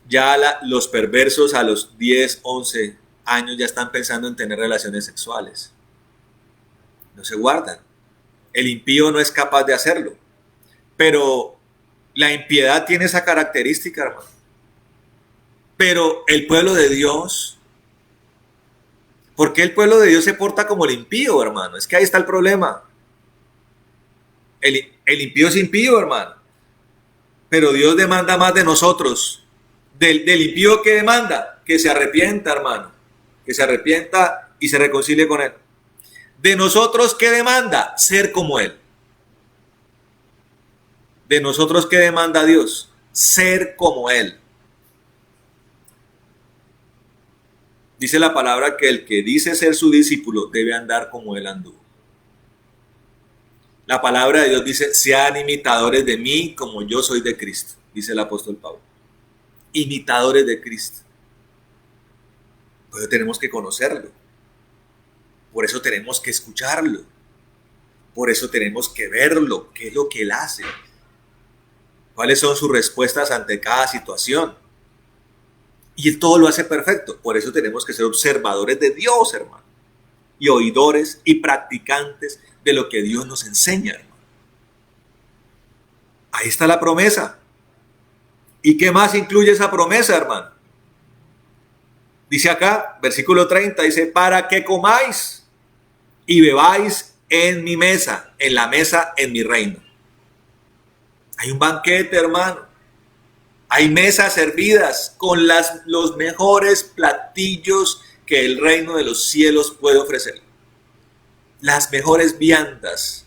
Ya los perversos a los 10, 11 años ya están pensando en tener relaciones sexuales. No se guardan. El impío no es capaz de hacerlo. Pero la impiedad tiene esa característica, hermano. Pero el pueblo de Dios, ¿por qué el pueblo de Dios se porta como el impío, hermano? Es que ahí está el problema. El impío es impío, hermano. Pero Dios demanda más de nosotros. Del impío, que demanda, que se arrepienta, hermano, que se arrepienta y se reconcilie con él. De nosotros, ¿qué demanda? Ser como él. De nosotros, ¿qué demanda Dios? Ser como él. Dice la palabra que el que dice ser su discípulo debe andar como él anduvo. La palabra de Dios dice: sean imitadores de mí como yo soy de Cristo, dice el apóstol Pablo. Imitadores de Cristo. Por eso tenemos que conocerlo. Por eso tenemos que escucharlo. Por eso tenemos que verlo. ¿Qué es lo que Él hace? ¿Cuáles son sus respuestas ante cada situación? Y Él todo lo hace perfecto. Por eso tenemos que ser observadores de Dios, hermano. Y oidores y practicantes de lo que Dios nos enseña, hermano. Ahí está la promesa. ¿Y qué más incluye esa promesa, hermano? Dice acá, versículo 30, dice: para que comáis y bebáis en mi mesa, en la mesa en mi reino. Hay un banquete, hermano. Hay mesas servidas con los mejores platillos que el reino de los cielos puede ofrecer. Las mejores viandas,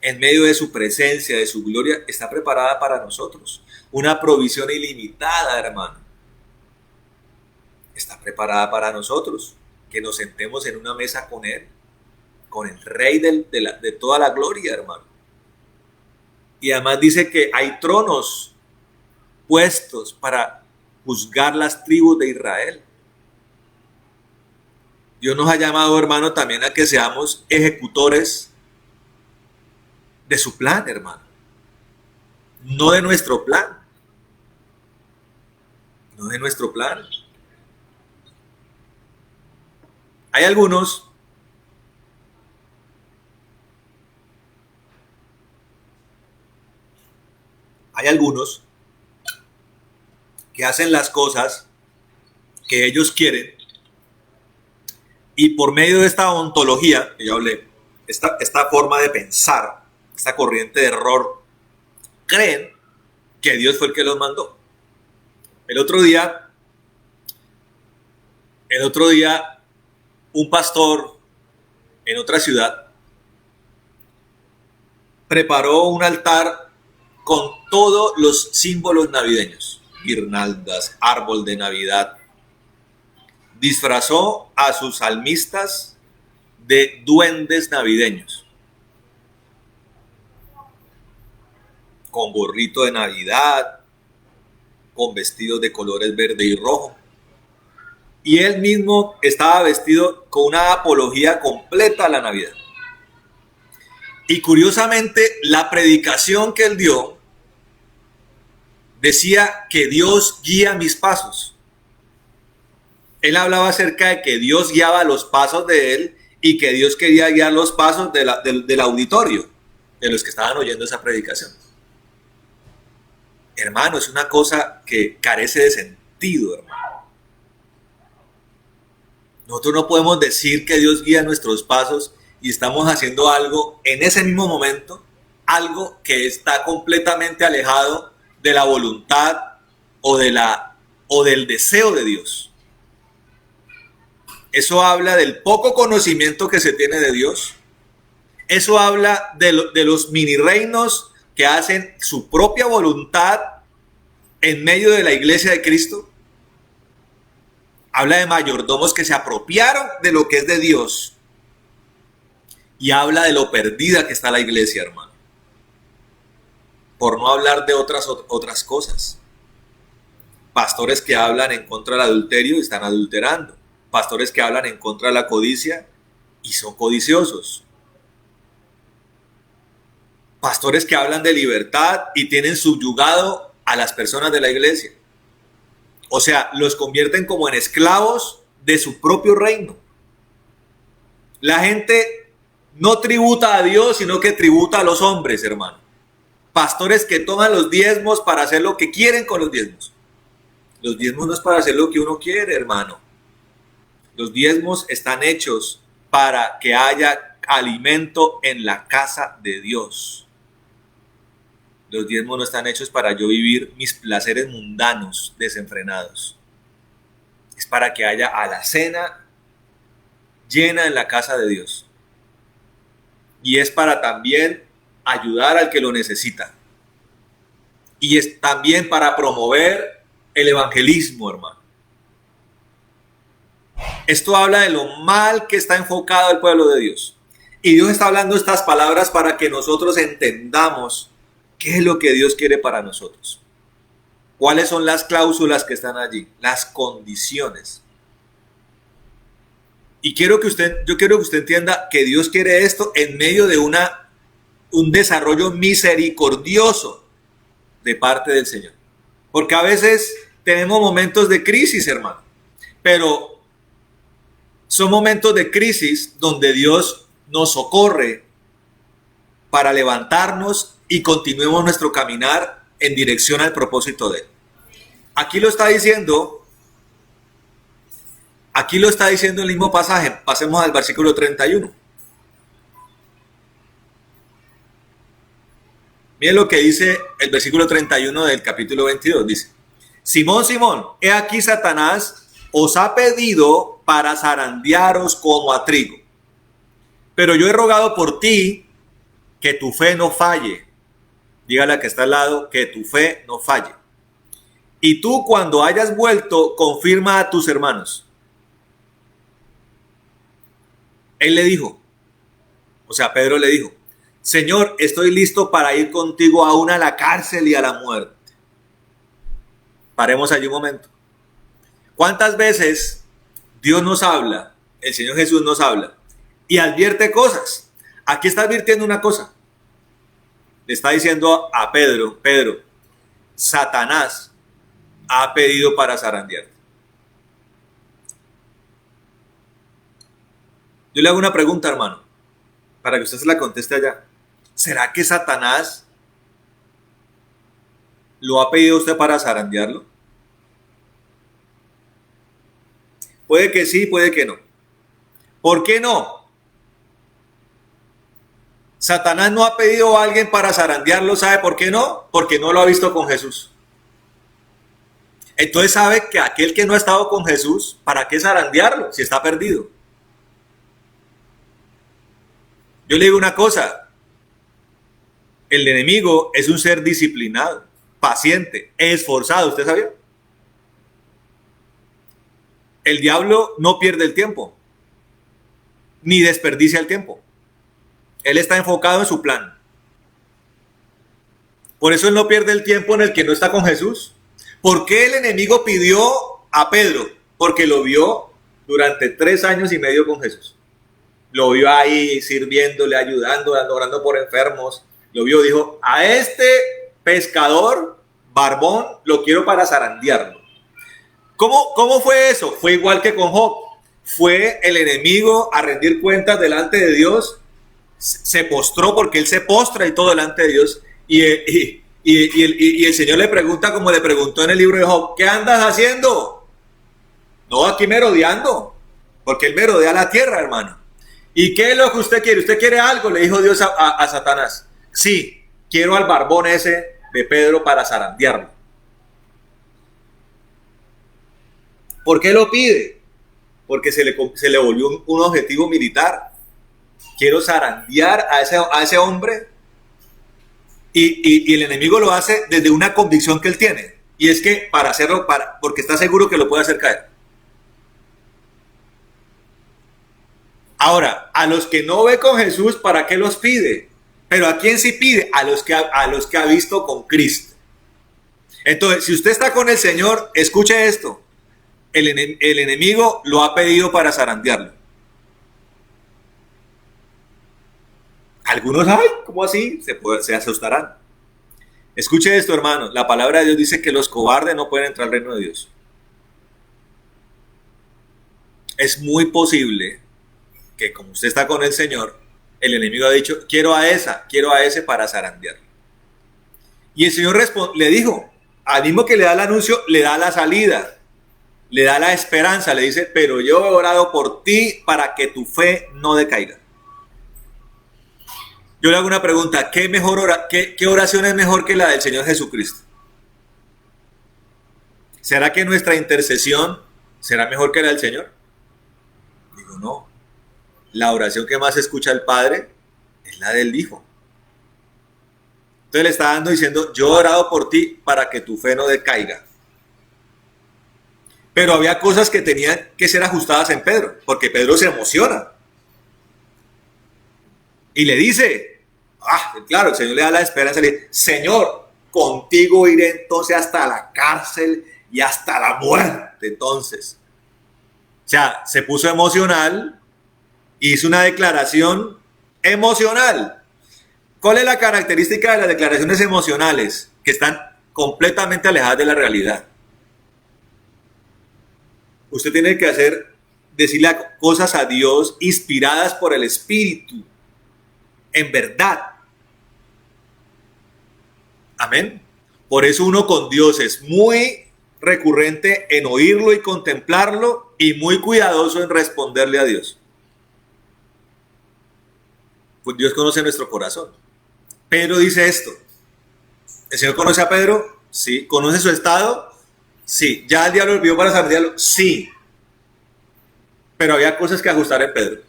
en medio de su presencia, de su gloria, está preparada para nosotros. Una provisión ilimitada, hermano. Está preparada para nosotros. Que nos sentemos en una mesa con Él. Con el Rey de toda la gloria, hermano. Y además dice que hay tronos puestos para juzgar las tribus de Israel. Dios nos ha llamado, hermano, también a que seamos ejecutores de su plan, hermano. No de nuestro plan. No de nuestro plan. Hay algunos que hacen las cosas que ellos quieren y por medio de esta ontología que yo hablé, esta forma de pensar, esta corriente de error, creen que Dios fue el que los mandó. El otro día, un pastor en otra ciudad preparó un altar con todos los símbolos navideños, guirnaldas, árbol de Navidad. Disfrazó a sus salmistas de duendes navideños, con gorrito de Navidad, con vestidos de colores verde y rojo. Y él mismo estaba vestido con una apología completa a la Navidad. Y curiosamente, la predicación que él dio decía que Dios guía mis pasos. Él hablaba acerca de que Dios guiaba los pasos de él y que Dios quería guiar los pasos del auditorio, de los que estaban oyendo esa predicación. Hermano, es una cosa que carece de sentido, hermano. Nosotros no podemos decir que Dios guía nuestros pasos y estamos haciendo algo en ese mismo momento, algo que está completamente alejado de la voluntad o del deseo de Dios. Eso habla del poco conocimiento que se tiene de Dios. Eso habla de los mini reinos que hacen su propia voluntad en medio de la iglesia de Cristo. Habla de mayordomos que se apropiaron de lo que es de Dios. Y habla de lo perdida que está la iglesia, hermano. por no hablar de otras cosas. Pastores que hablan en contra del adulterio y están adulterando. Pastores que hablan en contra de la codicia y son codiciosos. Pastores que hablan de libertad y tienen subyugado a las personas de la iglesia. O sea, los convierten como en esclavos de su propio reino. La gente no tributa a Dios, sino que tributa a los hombres, hermano. Pastores que toman los diezmos para hacer lo que quieren con los diezmos. Los diezmos no es para hacer lo que uno quiere, hermano. Los diezmos están hechos para que haya alimento en la casa de Dios. Los diezmos no están hechos para yo vivir mis placeres mundanos, desenfrenados. Es para que haya alacena llena en la casa de Dios. Y es para también ayudar al que lo necesita. Y es también para promover el evangelismo, hermano. Esto habla de lo mal que está enfocado el pueblo de Dios. Y Dios está hablando estas palabras para que nosotros entendamos qué es lo que Dios quiere para nosotros. ¿Cuáles son las cláusulas que están allí? Las condiciones. Y yo quiero que usted entienda que Dios quiere esto en medio de un desarrollo misericordioso de parte del Señor. Porque a veces tenemos momentos de crisis, hermano. Pero son momentos de crisis donde Dios nos socorre para levantarnos y continuemos nuestro caminar en dirección al propósito de Él. Aquí lo está diciendo el mismo pasaje. Pasemos al versículo 31. Miren lo que dice el versículo 31 del capítulo 22. Dice: Simón, Simón, he aquí Satanás os ha pedido para zarandearos como a trigo. Pero yo he rogado por ti que tu fe no falle. Dígale a que está al lado que tu fe no falle. Y tú, cuando hayas vuelto, confirma a tus hermanos. Él le dijo, Pedro le dijo: Señor, estoy listo para ir contigo aún a la cárcel y a la muerte. Paremos allí un momento. ¿Cuántas veces Dios nos habla, el Señor Jesús nos habla y advierte cosas? Aquí está advirtiendo una cosa. Le está diciendo a Pedro: Pedro, Satanás ha pedido para zarandearte. Yo le hago una pregunta, hermano, para que usted se la conteste allá. ¿Será que Satanás lo ha pedido a usted para zarandearlo? Puede que sí, puede que no. ¿Por qué no? Satanás no ha pedido a alguien para zarandearlo, ¿sabe por qué no? Porque no lo ha visto con Jesús. Entonces sabe que aquel que no ha estado con Jesús, ¿para qué zarandearlo si está perdido? Yo le digo una cosa: el enemigo es un ser disciplinado, paciente, esforzado. ¿Usted sabía? El diablo no pierde el tiempo, ni desperdicia el tiempo. Él está enfocado en su plan. Por eso él no pierde el tiempo en el que no está con Jesús. ¿Por qué el enemigo pidió a Pedro? Porque lo vio durante 3 años y medio con Jesús. Lo vio ahí sirviéndole, ayudando, orando por enfermos. Lo vio, dijo: a este pescador barbón lo quiero para zarandearlo. ¿Cómo fue eso? Fue igual que con Job. Fue el enemigo a rendir cuentas delante de Dios. Se postró, porque él se postra y todo delante de Dios. Y el Señor le pregunta, como le preguntó en el libro de Job: ¿qué andas haciendo? No, aquí merodeando. Porque él merodea la tierra, hermano. ¿Y qué es lo que usted quiere? ¿Usted quiere algo? Le dijo Dios a Satanás. Sí, quiero al barbón ese de Pedro para zarandearlo. ¿Por qué lo pide? Porque se le volvió un objetivo militar. Quiero zarandear a ese hombre. Y el enemigo lo hace desde una convicción que él tiene. Y es que para hacerlo, porque está seguro que lo puede hacer caer. Ahora, a los que no ve con Jesús, ¿para qué los pide? Pero ¿a quién sí pide? A los que ha visto con Cristo. Entonces, si usted está con el Señor, escuche esto. El enemigo lo ha pedido para zarandearlo. Algunos, ay, ¿cómo así? Se asustarán. Escuche esto, hermano. La palabra de Dios dice que los cobardes no pueden entrar al reino de Dios. Es muy posible que como usted está con el Señor, el enemigo ha dicho, quiero a ese para zarandearlo. Y el Señor le dijo, al mismo que le da el anuncio, le da la salida, le da la esperanza, le dice, pero yo he orado por ti para que tu fe no decaiga. Yo le hago una pregunta, ¿qué oración es mejor que la del Señor Jesucristo? ¿Será que nuestra intercesión será mejor que la del Señor? Digo, no. La oración que más escucha el Padre es la del Hijo. Entonces le está diciendo, yo he orado por ti para que tu fe no decaiga. Pero había cosas que tenían que ser ajustadas en Pedro, porque Pedro se emociona. Y le dice, claro, el Señor le da la esperanza, le dice, Señor, contigo iré entonces hasta la cárcel y hasta la muerte. Entonces, o sea, se puso emocional, hizo una declaración emocional. ¿Cuál es la característica de las declaraciones emocionales? Que están completamente alejadas de la realidad. Usted tiene que decirle cosas a Dios inspiradas por el Espíritu, en verdad. Amén. Por eso uno con Dios es muy recurrente en oírlo y contemplarlo y muy cuidadoso en responderle a Dios. Pues Dios conoce nuestro corazón. Pedro dice esto. ¿El Señor conoce a Pedro? Sí. ¿Conoce su estado? Sí. ¿Ya el diablo lo olvidó para zarandearlo? Sí. Pero había cosas que ajustar en Pedro.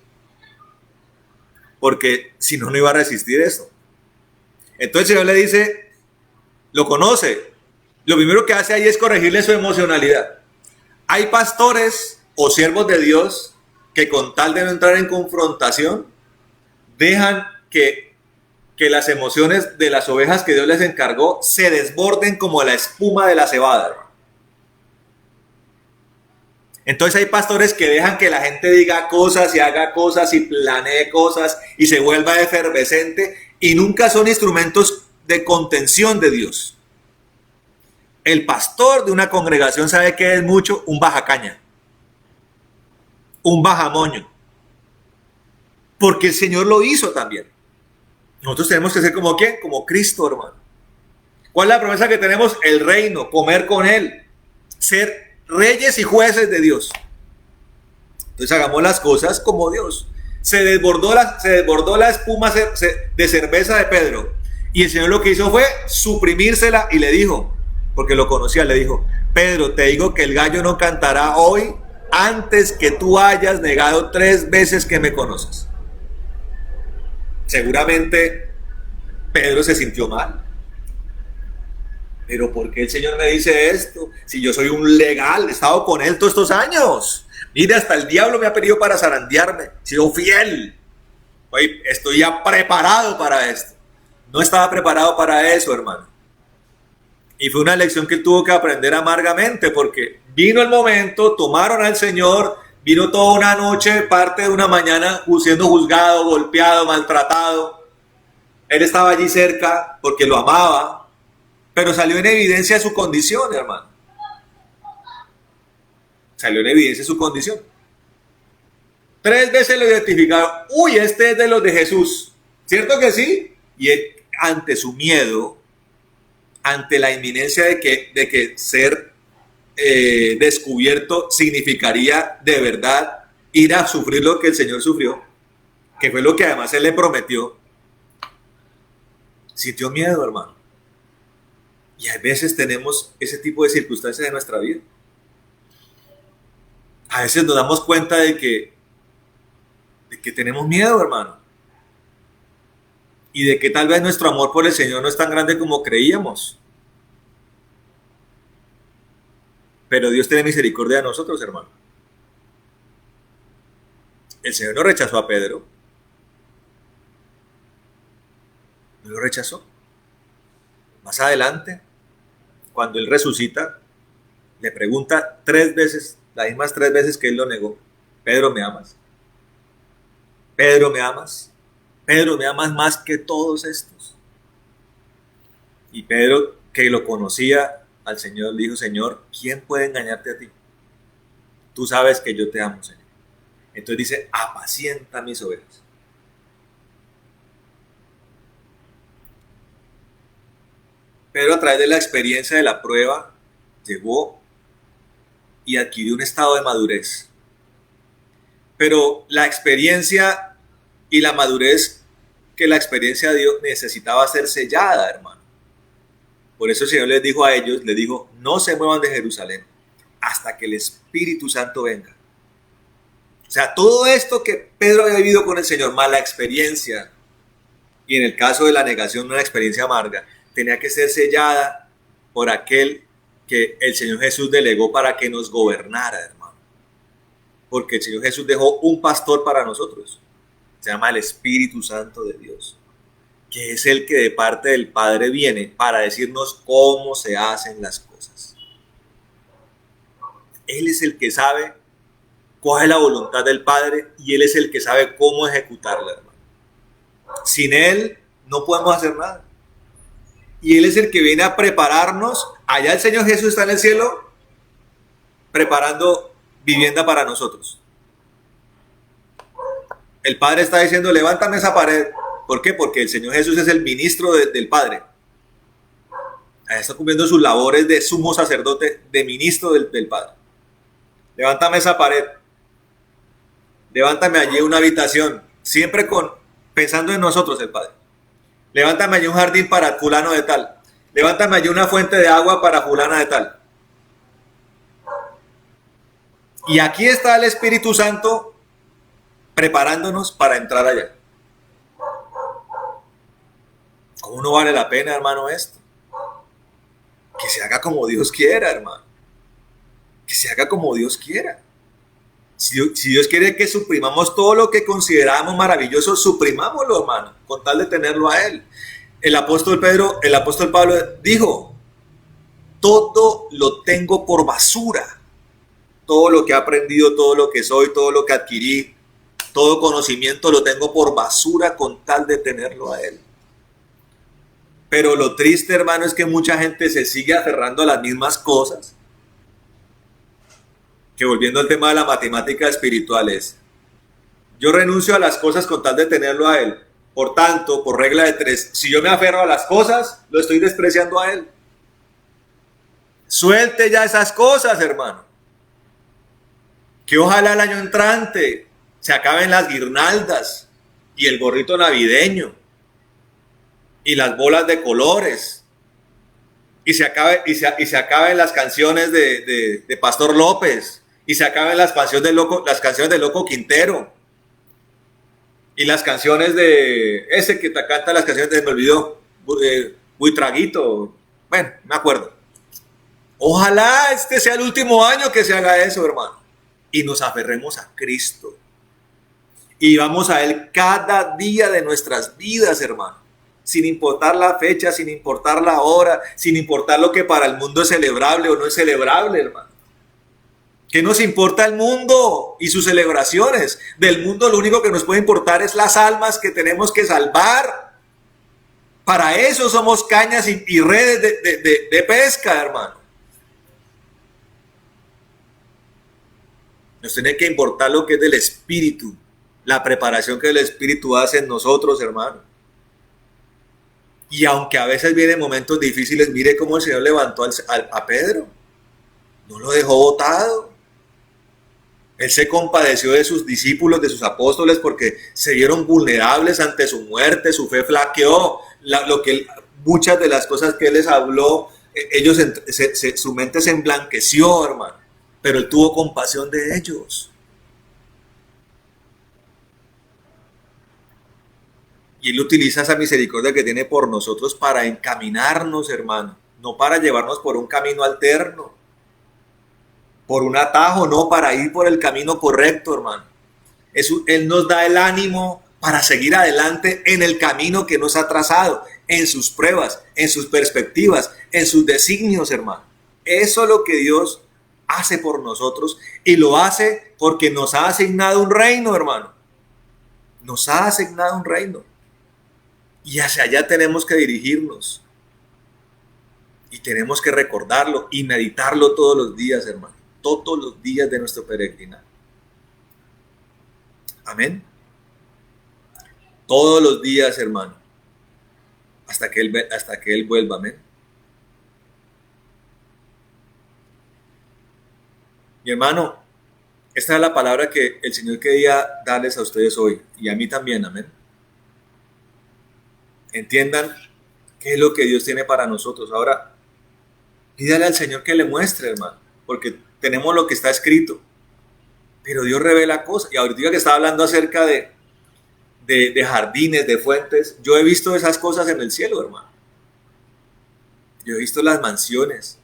Porque si no, no iba a resistir esto. Entonces el Señor le dice, lo conoce. Lo primero que hace ahí es corregirle su emocionalidad. Hay pastores o siervos de Dios que con tal de no entrar en confrontación, dejan que las emociones de las ovejas que Dios les encargó se desborden como la espuma de la cebada. Entonces hay pastores que dejan que la gente diga cosas y haga cosas y planee cosas y se vuelva efervescente y nunca son instrumentos de contención de Dios. El pastor de una congregación sabe que es mucho un bajacaña, un bajamoño, porque el Señor lo hizo también. Nosotros tenemos que ser como ¿quién? Como Cristo, hermano. ¿Cuál es la promesa que tenemos? El reino, comer con Él, ser reyes y jueces de Dios. Entonces hagamos las cosas como Dios. Se desbordó la espuma de cerveza de Pedro. Y el Señor lo que hizo fue suprimírsela y le dijo, porque lo conocía, le dijo, Pedro, te digo que el gallo no cantará hoy antes que tú hayas negado 3 veces que me conoces. Seguramente Pedro se sintió mal. Pero ¿por qué el Señor me dice esto? Si yo soy un legal, he estado con Él todos estos años. Mire, hasta el diablo me ha pedido para zarandearme. He sido fiel. Oye, estoy ya preparado para esto. No estaba preparado para eso, hermano. Y fue una lección que él tuvo que aprender amargamente, porque vino el momento, tomaron al Señor, vino toda una noche, parte de una mañana, siendo juzgado, golpeado, maltratado. Él estaba allí cerca porque lo amaba, pero salió en evidencia su condición, hermano. Salió en evidencia su condición. 3 veces lo identificaron. Uy, este es de los de Jesús. ¿Cierto que sí? Y él, ante su miedo, ante la inminencia de que ser descubierto significaría de verdad ir a sufrir lo que el Señor sufrió, que fue lo que además Él le prometió, sintió miedo, hermano. Y a veces tenemos ese tipo de circunstancias en nuestra vida. A veces nos damos cuenta de que tenemos miedo, hermano. Y de que tal vez nuestro amor por el Señor no es tan grande como creíamos. Pero Dios tiene misericordia de nosotros, hermano. El Señor no rechazó a Pedro. no lo rechazó. Más adelante, cuando él resucita, le pregunta 3 veces, las mismas 3 veces que él lo negó: Pedro, ¿me amas? Pedro, ¿me amas? Pedro, ¿me amas más que todos estos? Y Pedro, que lo conocía al Señor, le dijo: Señor, ¿quién puede engañarte a ti? Tú sabes que yo te amo, Señor. Entonces dice: apacienta mis ovejas. Pedro, a través de la experiencia de la prueba, llegó y adquirió un estado de madurez. Pero la experiencia y la madurez que la experiencia de Dios necesitaba ser sellada, hermano. Por eso el Señor les dijo a ellos, les dijo: no se muevan de Jerusalén hasta que el Espíritu Santo venga. O sea, todo esto que Pedro había vivido con el Señor, más la experiencia, y en el caso de la negación, una experiencia amarga, tenía que ser sellada por aquel que el Señor Jesús delegó para que nos gobernara, hermano. Porque el Señor Jesús dejó un pastor para nosotros. Se llama el Espíritu Santo de Dios, que es el que de parte del Padre viene para decirnos cómo se hacen las cosas. Él es el que sabe cuál es la voluntad del Padre y Él es el que sabe cómo ejecutarla, hermano. Sin Él no podemos hacer nada. Y Él es el que viene a prepararnos. Allá el Señor Jesús está en el cielo preparando vivienda para nosotros. El Padre está diciendo: levántame esa pared. ¿Por qué? Porque el Señor Jesús es el ministro del Padre. Allá está cumpliendo sus labores de sumo sacerdote, de ministro del Padre. Levántame esa pared. Levántame allí una habitación. Siempre pensando en nosotros, el Padre. Levántame allí un jardín para fulano de tal. Levántame allí una fuente de agua para fulana de tal. Y aquí está el Espíritu Santo preparándonos para entrar allá. ¿Cómo no vale la pena, hermano, esto? Que se haga como Dios quiera, hermano. Que se haga como Dios quiera. Si Dios quiere que suprimamos todo lo que consideramos maravilloso, suprimámoslo, hermano, con tal de tenerlo a Él. El apóstol Pablo dijo: todo lo tengo por basura. Todo lo que he aprendido, todo lo que soy, todo lo que adquirí, todo conocimiento lo tengo por basura con tal de tenerlo a Él. Pero lo triste, hermano, es que mucha gente se sigue aferrando a las mismas cosas. Que volviendo al tema de la matemática espiritual es: yo renuncio a las cosas con tal de tenerlo a Él. Por tanto, por regla de 3, si yo me aferro a las cosas, lo estoy despreciando a Él. Suelte ya esas cosas, hermano. Que ojalá el año entrante se acaben las guirnaldas y el gorrito navideño y las bolas de colores y se acaben las canciones de Pastor López y se acaben las canciones de Loco Quintero y las canciones de ese que te canta las canciones de, me olvidó, Buitraguito, bueno, me acuerdo. Ojalá este sea el último año que se haga eso, hermano, y nos aferremos a Cristo y vamos a Él cada día de nuestras vidas, hermano, sin importar la fecha, sin importar la hora, sin importar lo que para el mundo es celebrable o no es celebrable, hermano. ¿Qué nos importa el mundo y sus celebraciones? Del mundo lo único que nos puede importar es las almas que tenemos que salvar. Para eso somos cañas y redes de pesca, hermano. Nos tiene que importar lo que es del Espíritu, la preparación que el Espíritu hace en nosotros, hermano. Y aunque a veces vienen momentos difíciles, mire cómo el Señor levantó a Pedro. No lo dejó botado. Él se compadeció de sus discípulos, de sus apóstoles, porque se vieron vulnerables ante su muerte, su fe flaqueó. Muchas de las cosas que Él les habló, su mente se emblanqueció, hermano. Pero Él tuvo compasión de ellos. Y Él utiliza esa misericordia que tiene por nosotros para encaminarnos, hermano. No para llevarnos por un camino alterno, por un atajo, no, para ir por el camino correcto, hermano. Él nos da el ánimo para seguir adelante en el camino que nos ha trazado, en sus pruebas, en sus perspectivas, en sus designios, hermano. Eso es lo que Dios hace por nosotros y lo hace porque nos ha asignado un reino, hermano. Nos ha asignado un reino y hacia allá tenemos que dirigirnos y tenemos que recordarlo y meditarlo todos los días, hermano, todos los días de nuestro peregrinaje. Amén. Todos los días, hermano, hasta que Él vuelva. Amén. Mi hermano, esta es la palabra que el Señor quería darles a ustedes hoy y a mí también. Amén. Entiendan qué es lo que Dios tiene para nosotros. Ahora, pídale al Señor que le muestre, hermano, porque tenemos lo que está escrito, pero Dios revela cosas. Y ahorita que estaba hablando acerca de jardines, de fuentes, yo he visto esas cosas en el cielo, hermano. Yo he visto las mansiones.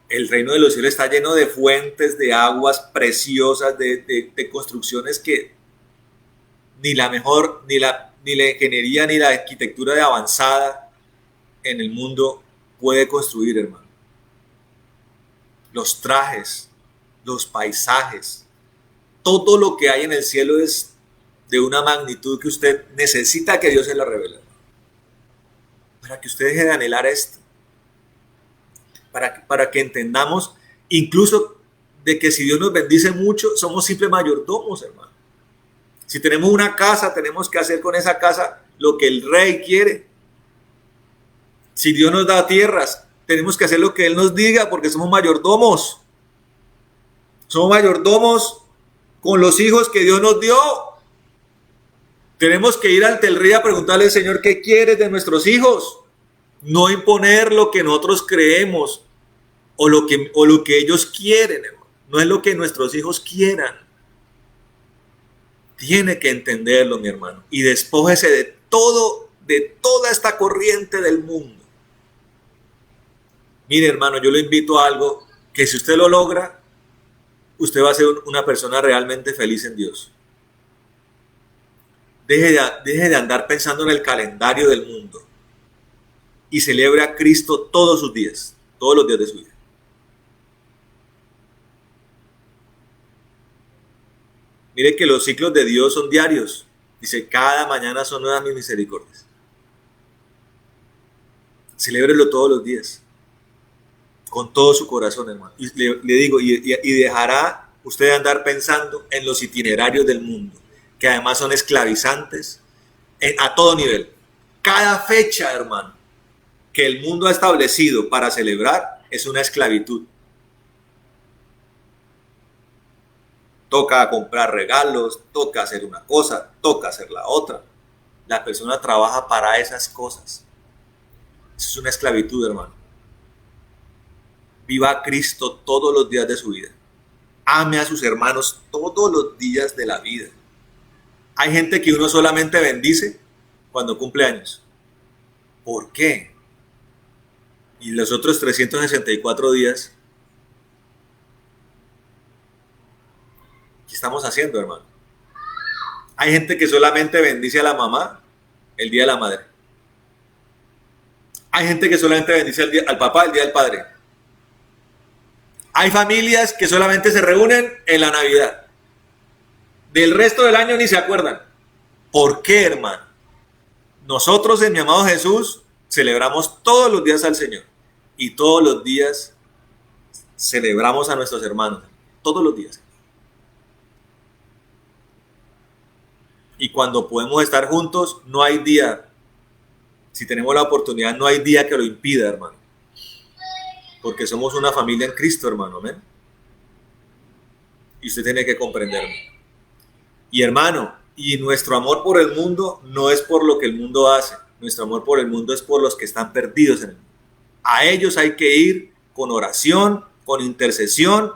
El reino de los cielos está lleno de fuentes, de aguas preciosas, de construcciones que ni la mejor, ni la ingeniería, ni la arquitectura de avanzada en el mundo puede construir, hermano. Los trajes, los paisajes, todo lo que hay en el cielo es de una magnitud que usted necesita que Dios se la revele. Para que usted deje de anhelar esto. Para que entendamos incluso de que si Dios nos bendice mucho, somos simples mayordomos, hermano. Si tenemos una casa, tenemos que hacer con esa casa lo que el rey quiere. Si Dios nos da tierras, tenemos que hacer lo que Él nos diga porque somos mayordomos. Somos mayordomos con los hijos que Dios nos dio. Tenemos que ir ante el rey a preguntarle al Señor qué quiere de nuestros hijos. No imponer lo que nosotros creemos o lo que ellos quieren, hermano. No es lo que nuestros hijos quieran. Tiene que entenderlo, mi hermano, y despójese de toda esta corriente del mundo. Mire, hermano, yo lo invito a algo que si usted lo logra, usted va a ser una persona realmente feliz en Dios. Deje de andar pensando en el calendario del mundo y celebre a Cristo todos sus días, todos los días de su vida. Mire que los ciclos de Dios son diarios. Dice, cada mañana son nuevas mis misericordias. Celébrelo todos los días. Con todo su corazón, hermano. Y le digo, y dejará usted de andar pensando en los itinerarios del mundo, que además son esclavizantes a todo nivel. Cada fecha, hermano, que el mundo ha establecido para celebrar es una esclavitud. Toca comprar regalos, toca hacer una cosa, toca hacer la otra. La persona trabaja para esas cosas. Eso es una esclavitud, hermano. Viva a Cristo todos los días de su vida. Ame a sus hermanos todos los días de la vida. Hay gente que uno solamente bendice cuando cumple años. ¿Por qué? Y los otros 364 días, ¿qué estamos haciendo, hermano? Hay gente que solamente bendice a la mamá el día de la madre. Hay gente que solamente bendice al papá el día del padre. Hay familias que solamente se reúnen en la Navidad. Del resto del año ni se acuerdan. ¿Por qué, hermano? Nosotros en mi amado Jesús celebramos todos los días al Señor. Y todos los días celebramos a nuestros hermanos. Todos los días. Y cuando podemos estar juntos, no hay día. Si tenemos la oportunidad, no hay día que lo impida, hermano. Porque somos una familia en Cristo, hermano. Amén. Y usted tiene que comprenderme. Y hermano, y nuestro amor por el mundo no es por lo que el mundo hace. Nuestro amor por el mundo es por los que están perdidos en el mundo. A ellos hay que ir con oración, con intercesión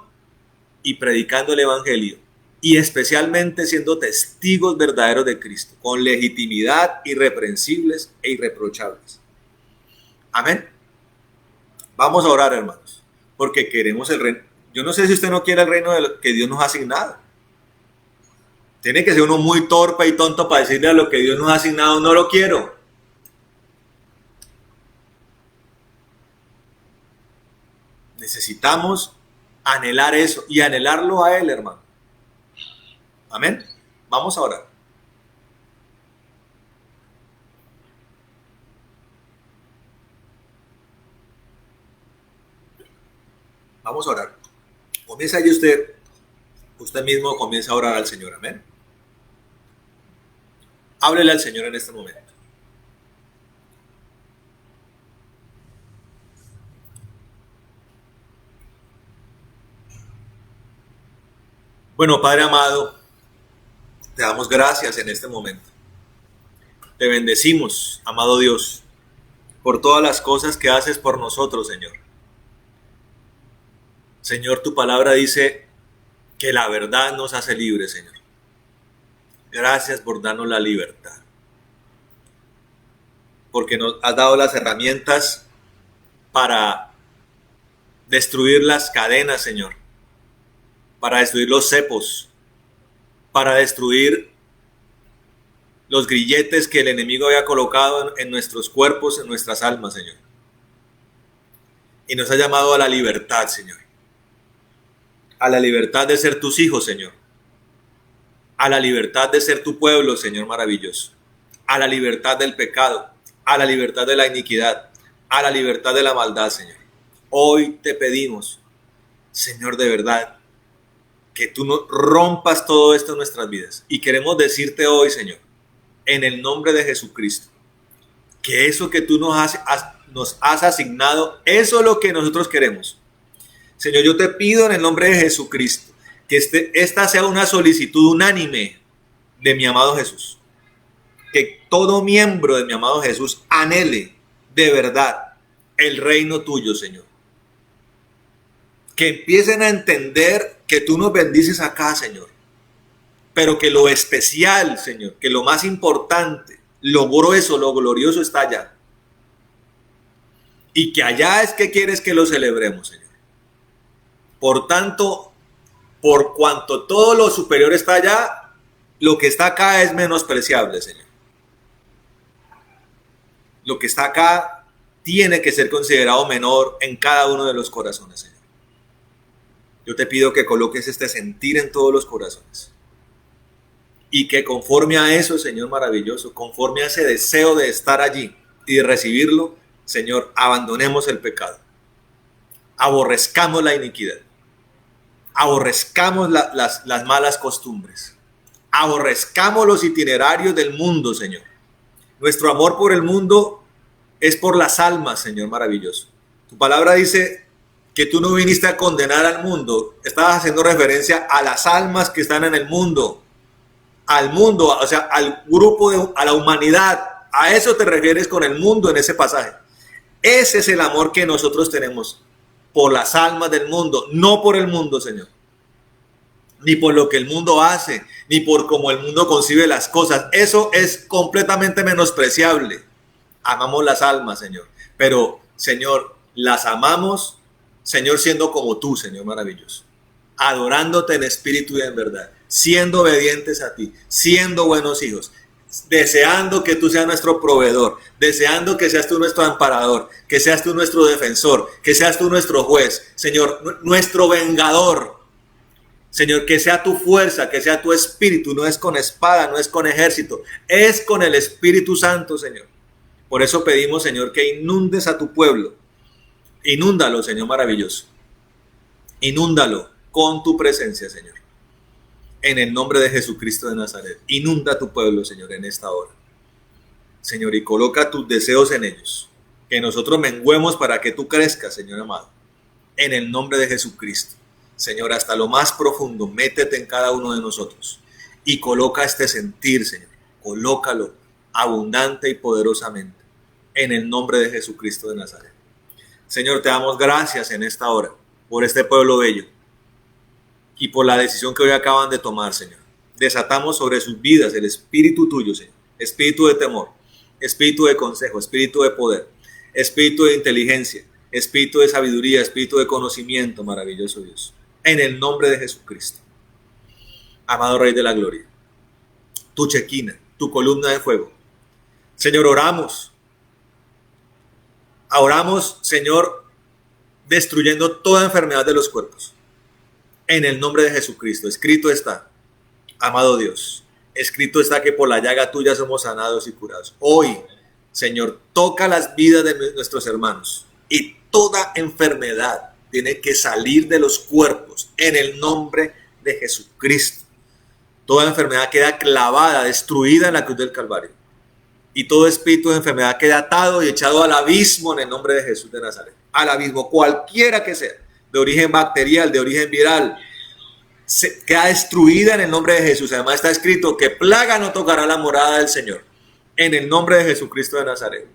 y predicando el evangelio. Y especialmente siendo testigos verdaderos de Cristo, con legitimidad, irreprensibles e irreprochables. Amén. Vamos a orar, hermanos, porque queremos el reino. Yo no sé si usted no quiere el reino que Dios nos ha asignado. Tiene que ser uno muy torpe y tonto para decirle a lo que Dios nos ha asignado, no lo quiero. Necesitamos anhelar eso y anhelarlo a Él, hermano. Amén. Vamos a orar. Vamos a orar. Comienza ahí usted mismo comienza a orar al Señor. Amén. Háblele al Señor en este momento. Bueno, Padre amado, te damos gracias en este momento. Te bendecimos, amado Dios, por todas las cosas que haces por nosotros, Señor. Señor, tu palabra dice que la verdad nos hace libres, Señor. Gracias por darnos la libertad. Porque nos has dado las herramientas para destruir las cadenas, Señor. Para destruir los cepos. Para destruir los grilletes que el enemigo había colocado en nuestros cuerpos, en nuestras almas, Señor. Y nos ha llamado a la libertad, Señor. A la libertad de ser tus hijos, Señor. A la libertad de ser tu pueblo, Señor maravilloso. A la libertad del pecado. A la libertad de la iniquidad. A la libertad de la maldad, Señor. Hoy te pedimos, Señor, de verdad, que tú no rompas todo esto en nuestras vidas. Y queremos decirte hoy, Señor, en el nombre de Jesucristo, que eso que tú nos has asignado, eso es lo que nosotros queremos. Señor, yo te pido en el nombre de Jesucristo que esta sea una solicitud unánime de mi amado Jesús. Que todo miembro de mi amado Jesús anhele de verdad el reino tuyo, Señor. Que empiecen a entender que tú nos bendices acá, Señor. Pero que lo especial, Señor, que lo más importante, lo grueso, lo glorioso está allá. Y que allá es que quieres que lo celebremos, Señor. Por tanto, por cuanto todo lo superior está allá, lo que está acá es menospreciable, Señor. Lo que está acá tiene que ser considerado menor en cada uno de los corazones, Señor. Yo te pido que coloques este sentir en todos los corazones. Y que conforme a eso, Señor maravilloso, conforme a ese deseo de estar allí y de recibirlo, Señor, abandonemos el pecado. Aborrezcamos la iniquidad. Aborrezcamos las malas costumbres. Aborrezcamos los itinerarios del mundo, Señor. Nuestro amor por el mundo es por las almas, Señor maravilloso. Tu palabra dice que tú no viniste a condenar al mundo. Estabas haciendo referencia a las almas que están en el mundo. Al mundo, o sea, al grupo, a la humanidad. A eso te refieres con el mundo en ese pasaje. Ese es el amor que nosotros tenemos por las almas del mundo, no por el mundo, Señor. Ni por lo que el mundo hace, ni por cómo el mundo concibe las cosas. Eso es completamente menospreciable. Amamos las almas, Señor. Pero, Señor, las amamos, Señor, siendo como tú, Señor maravilloso. Adorándote en espíritu y en verdad. Siendo obedientes a ti, siendo buenos hijos, deseando que tú seas nuestro proveedor, deseando que seas tú nuestro amparador, que seas tú nuestro defensor, que seas tú nuestro juez, Señor, nuestro vengador. Señor, que sea tu fuerza, que sea tu espíritu, no es con espada, no es con ejército, es con el Espíritu Santo, Señor. Por eso pedimos, Señor, que inundes a tu pueblo. Inúndalo, Señor maravilloso. Inúndalo con tu presencia, Señor. En el nombre de Jesucristo de Nazaret, inunda a tu pueblo, Señor, en esta hora. Señor, y coloca tus deseos en ellos. Que nosotros menguemos para que tú crezcas, Señor amado. En el nombre de Jesucristo. Señor, hasta lo más profundo, métete en cada uno de nosotros. Y coloca este sentir, Señor. Colócalo abundante y poderosamente. En el nombre de Jesucristo de Nazaret. Señor, te damos gracias en esta hora por este pueblo bello. Y por la decisión que hoy acaban de tomar, Señor. Desatamos sobre sus vidas el espíritu tuyo, Señor. Espíritu de temor, espíritu de consejo, espíritu de poder, espíritu de inteligencia, espíritu de sabiduría, espíritu de conocimiento, maravilloso Dios. En el nombre de Jesucristo. Amado Rey de la Gloria, tu chequina, tu columna de fuego. Señor, oramos, Señor, destruyendo toda enfermedad de los cuerpos. En el nombre de Jesucristo, escrito está, amado Dios, escrito está que por la llaga tuya somos sanados y curados. Hoy, Señor, toca las vidas de nuestros hermanos y toda enfermedad tiene que salir de los cuerpos en el nombre de Jesucristo. Toda enfermedad queda clavada, destruida en la cruz del Calvario. Y todo espíritu de enfermedad queda atado y echado al abismo en el nombre de Jesús de Nazaret. Al abismo, cualquiera que sea, de origen bacterial, de origen viral, queda destruida en el nombre de Jesús. Además está escrito que plaga no tocará la morada del Señor. En el nombre de Jesucristo de Nazaret.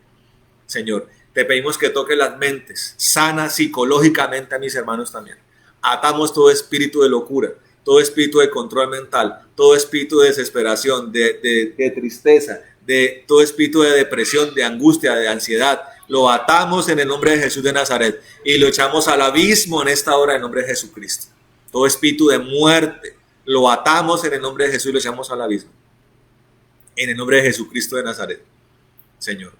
Señor, te pedimos que toques las mentes, sana psicológicamente a mis hermanos también. Atamos todo espíritu de locura, todo espíritu de control mental, todo espíritu de desesperación, de tristeza, de todo espíritu de depresión, de angustia, de ansiedad. Lo atamos en el nombre de Jesús de Nazaret y lo echamos al abismo en esta hora en el nombre de Jesucristo. Todo espíritu de muerte lo atamos en el nombre de Jesús y lo echamos al abismo. En el nombre de Jesucristo de Nazaret, Señor.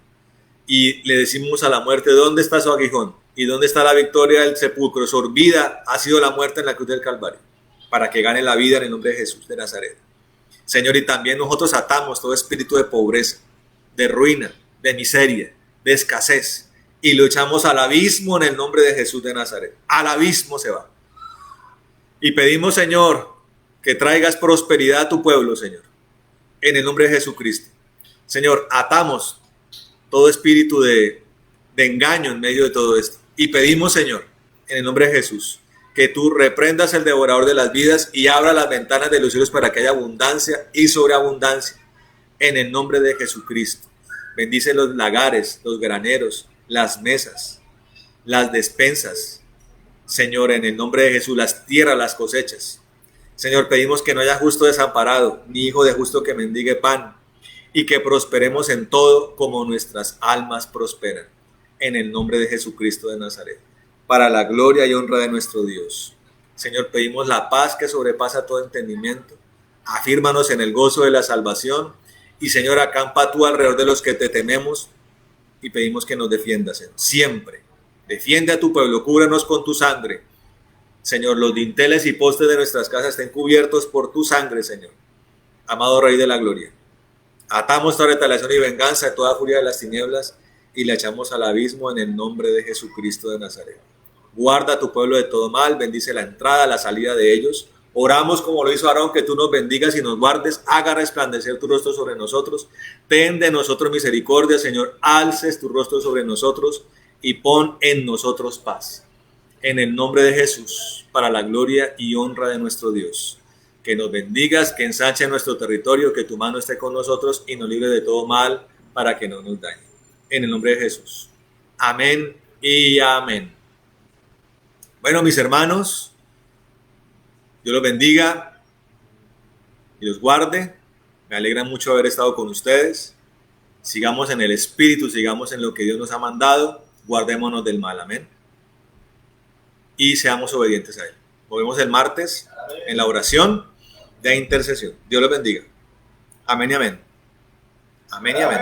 Y le decimos a la muerte, ¿dónde está su aguijón? ¿Y dónde está la victoria del sepulcro? Sorbida ha sido la muerte en la cruz del Calvario, para que gane la vida en el nombre de Jesús de Nazaret. Señor, y también nosotros atamos todo espíritu de pobreza, de ruina, de miseria, de escasez, y lo echamos al abismo en el nombre de Jesús de Nazaret. Al abismo se va. Y pedimos, Señor, que traigas prosperidad a tu pueblo, Señor, en el nombre de Jesucristo. Señor, atamos todo espíritu de engaño en medio de todo esto. Y pedimos, Señor, en el nombre de Jesús, que tú reprendas el devorador de las vidas y abra las ventanas de los cielos para que haya abundancia y sobreabundancia. En el nombre de Jesucristo. Bendice los lagares, los graneros, las mesas, las despensas. Señor, en el nombre de Jesús, las tierras, las cosechas. Señor, pedimos que no haya justo desamparado, ni hijo de justo que mendigue pan, y que prosperemos en todo como nuestras almas prosperan. En el nombre de Jesucristo de Nazaret. Para la gloria y honra de nuestro Dios. Señor, pedimos la paz que sobrepasa todo entendimiento. Afírmanos en el gozo de la salvación. Y Señor, acampa tú alrededor de los que te tememos. Y pedimos que nos defiendas, Señor, siempre. Defiende a tu pueblo, cúbranos con tu sangre. Señor, los dinteles y postes de nuestras casas estén cubiertos por tu sangre, Señor. Amado Rey de la Gloria. Atamos toda retaliación y venganza de toda furia de las tinieblas y la echamos al abismo en el nombre de Jesucristo de Nazaret. Guarda a tu pueblo de todo mal, bendice la entrada, la salida de ellos. Oramos como lo hizo Aarón, que tú nos bendigas y nos guardes, haga resplandecer tu rostro sobre nosotros. Ten de nosotros misericordia, Señor, alces tu rostro sobre nosotros y pon en nosotros paz. En el nombre de Jesús, para la gloria y honra de nuestro Dios. Que nos bendigas, que ensanche nuestro territorio, que tu mano esté con nosotros y nos libre de todo mal para que no nos dañe. En el nombre de Jesús. Amén y amén. Bueno, mis hermanos, Dios los bendiga y los guarde. Me alegra mucho haber estado con ustedes. Sigamos en el Espíritu, sigamos en lo que Dios nos ha mandado. Guardémonos del mal, amén. Y seamos obedientes a Él. Nos vemos el martes en la oración de intercesión. Dios los bendiga. Amén y amén. Amén y amén.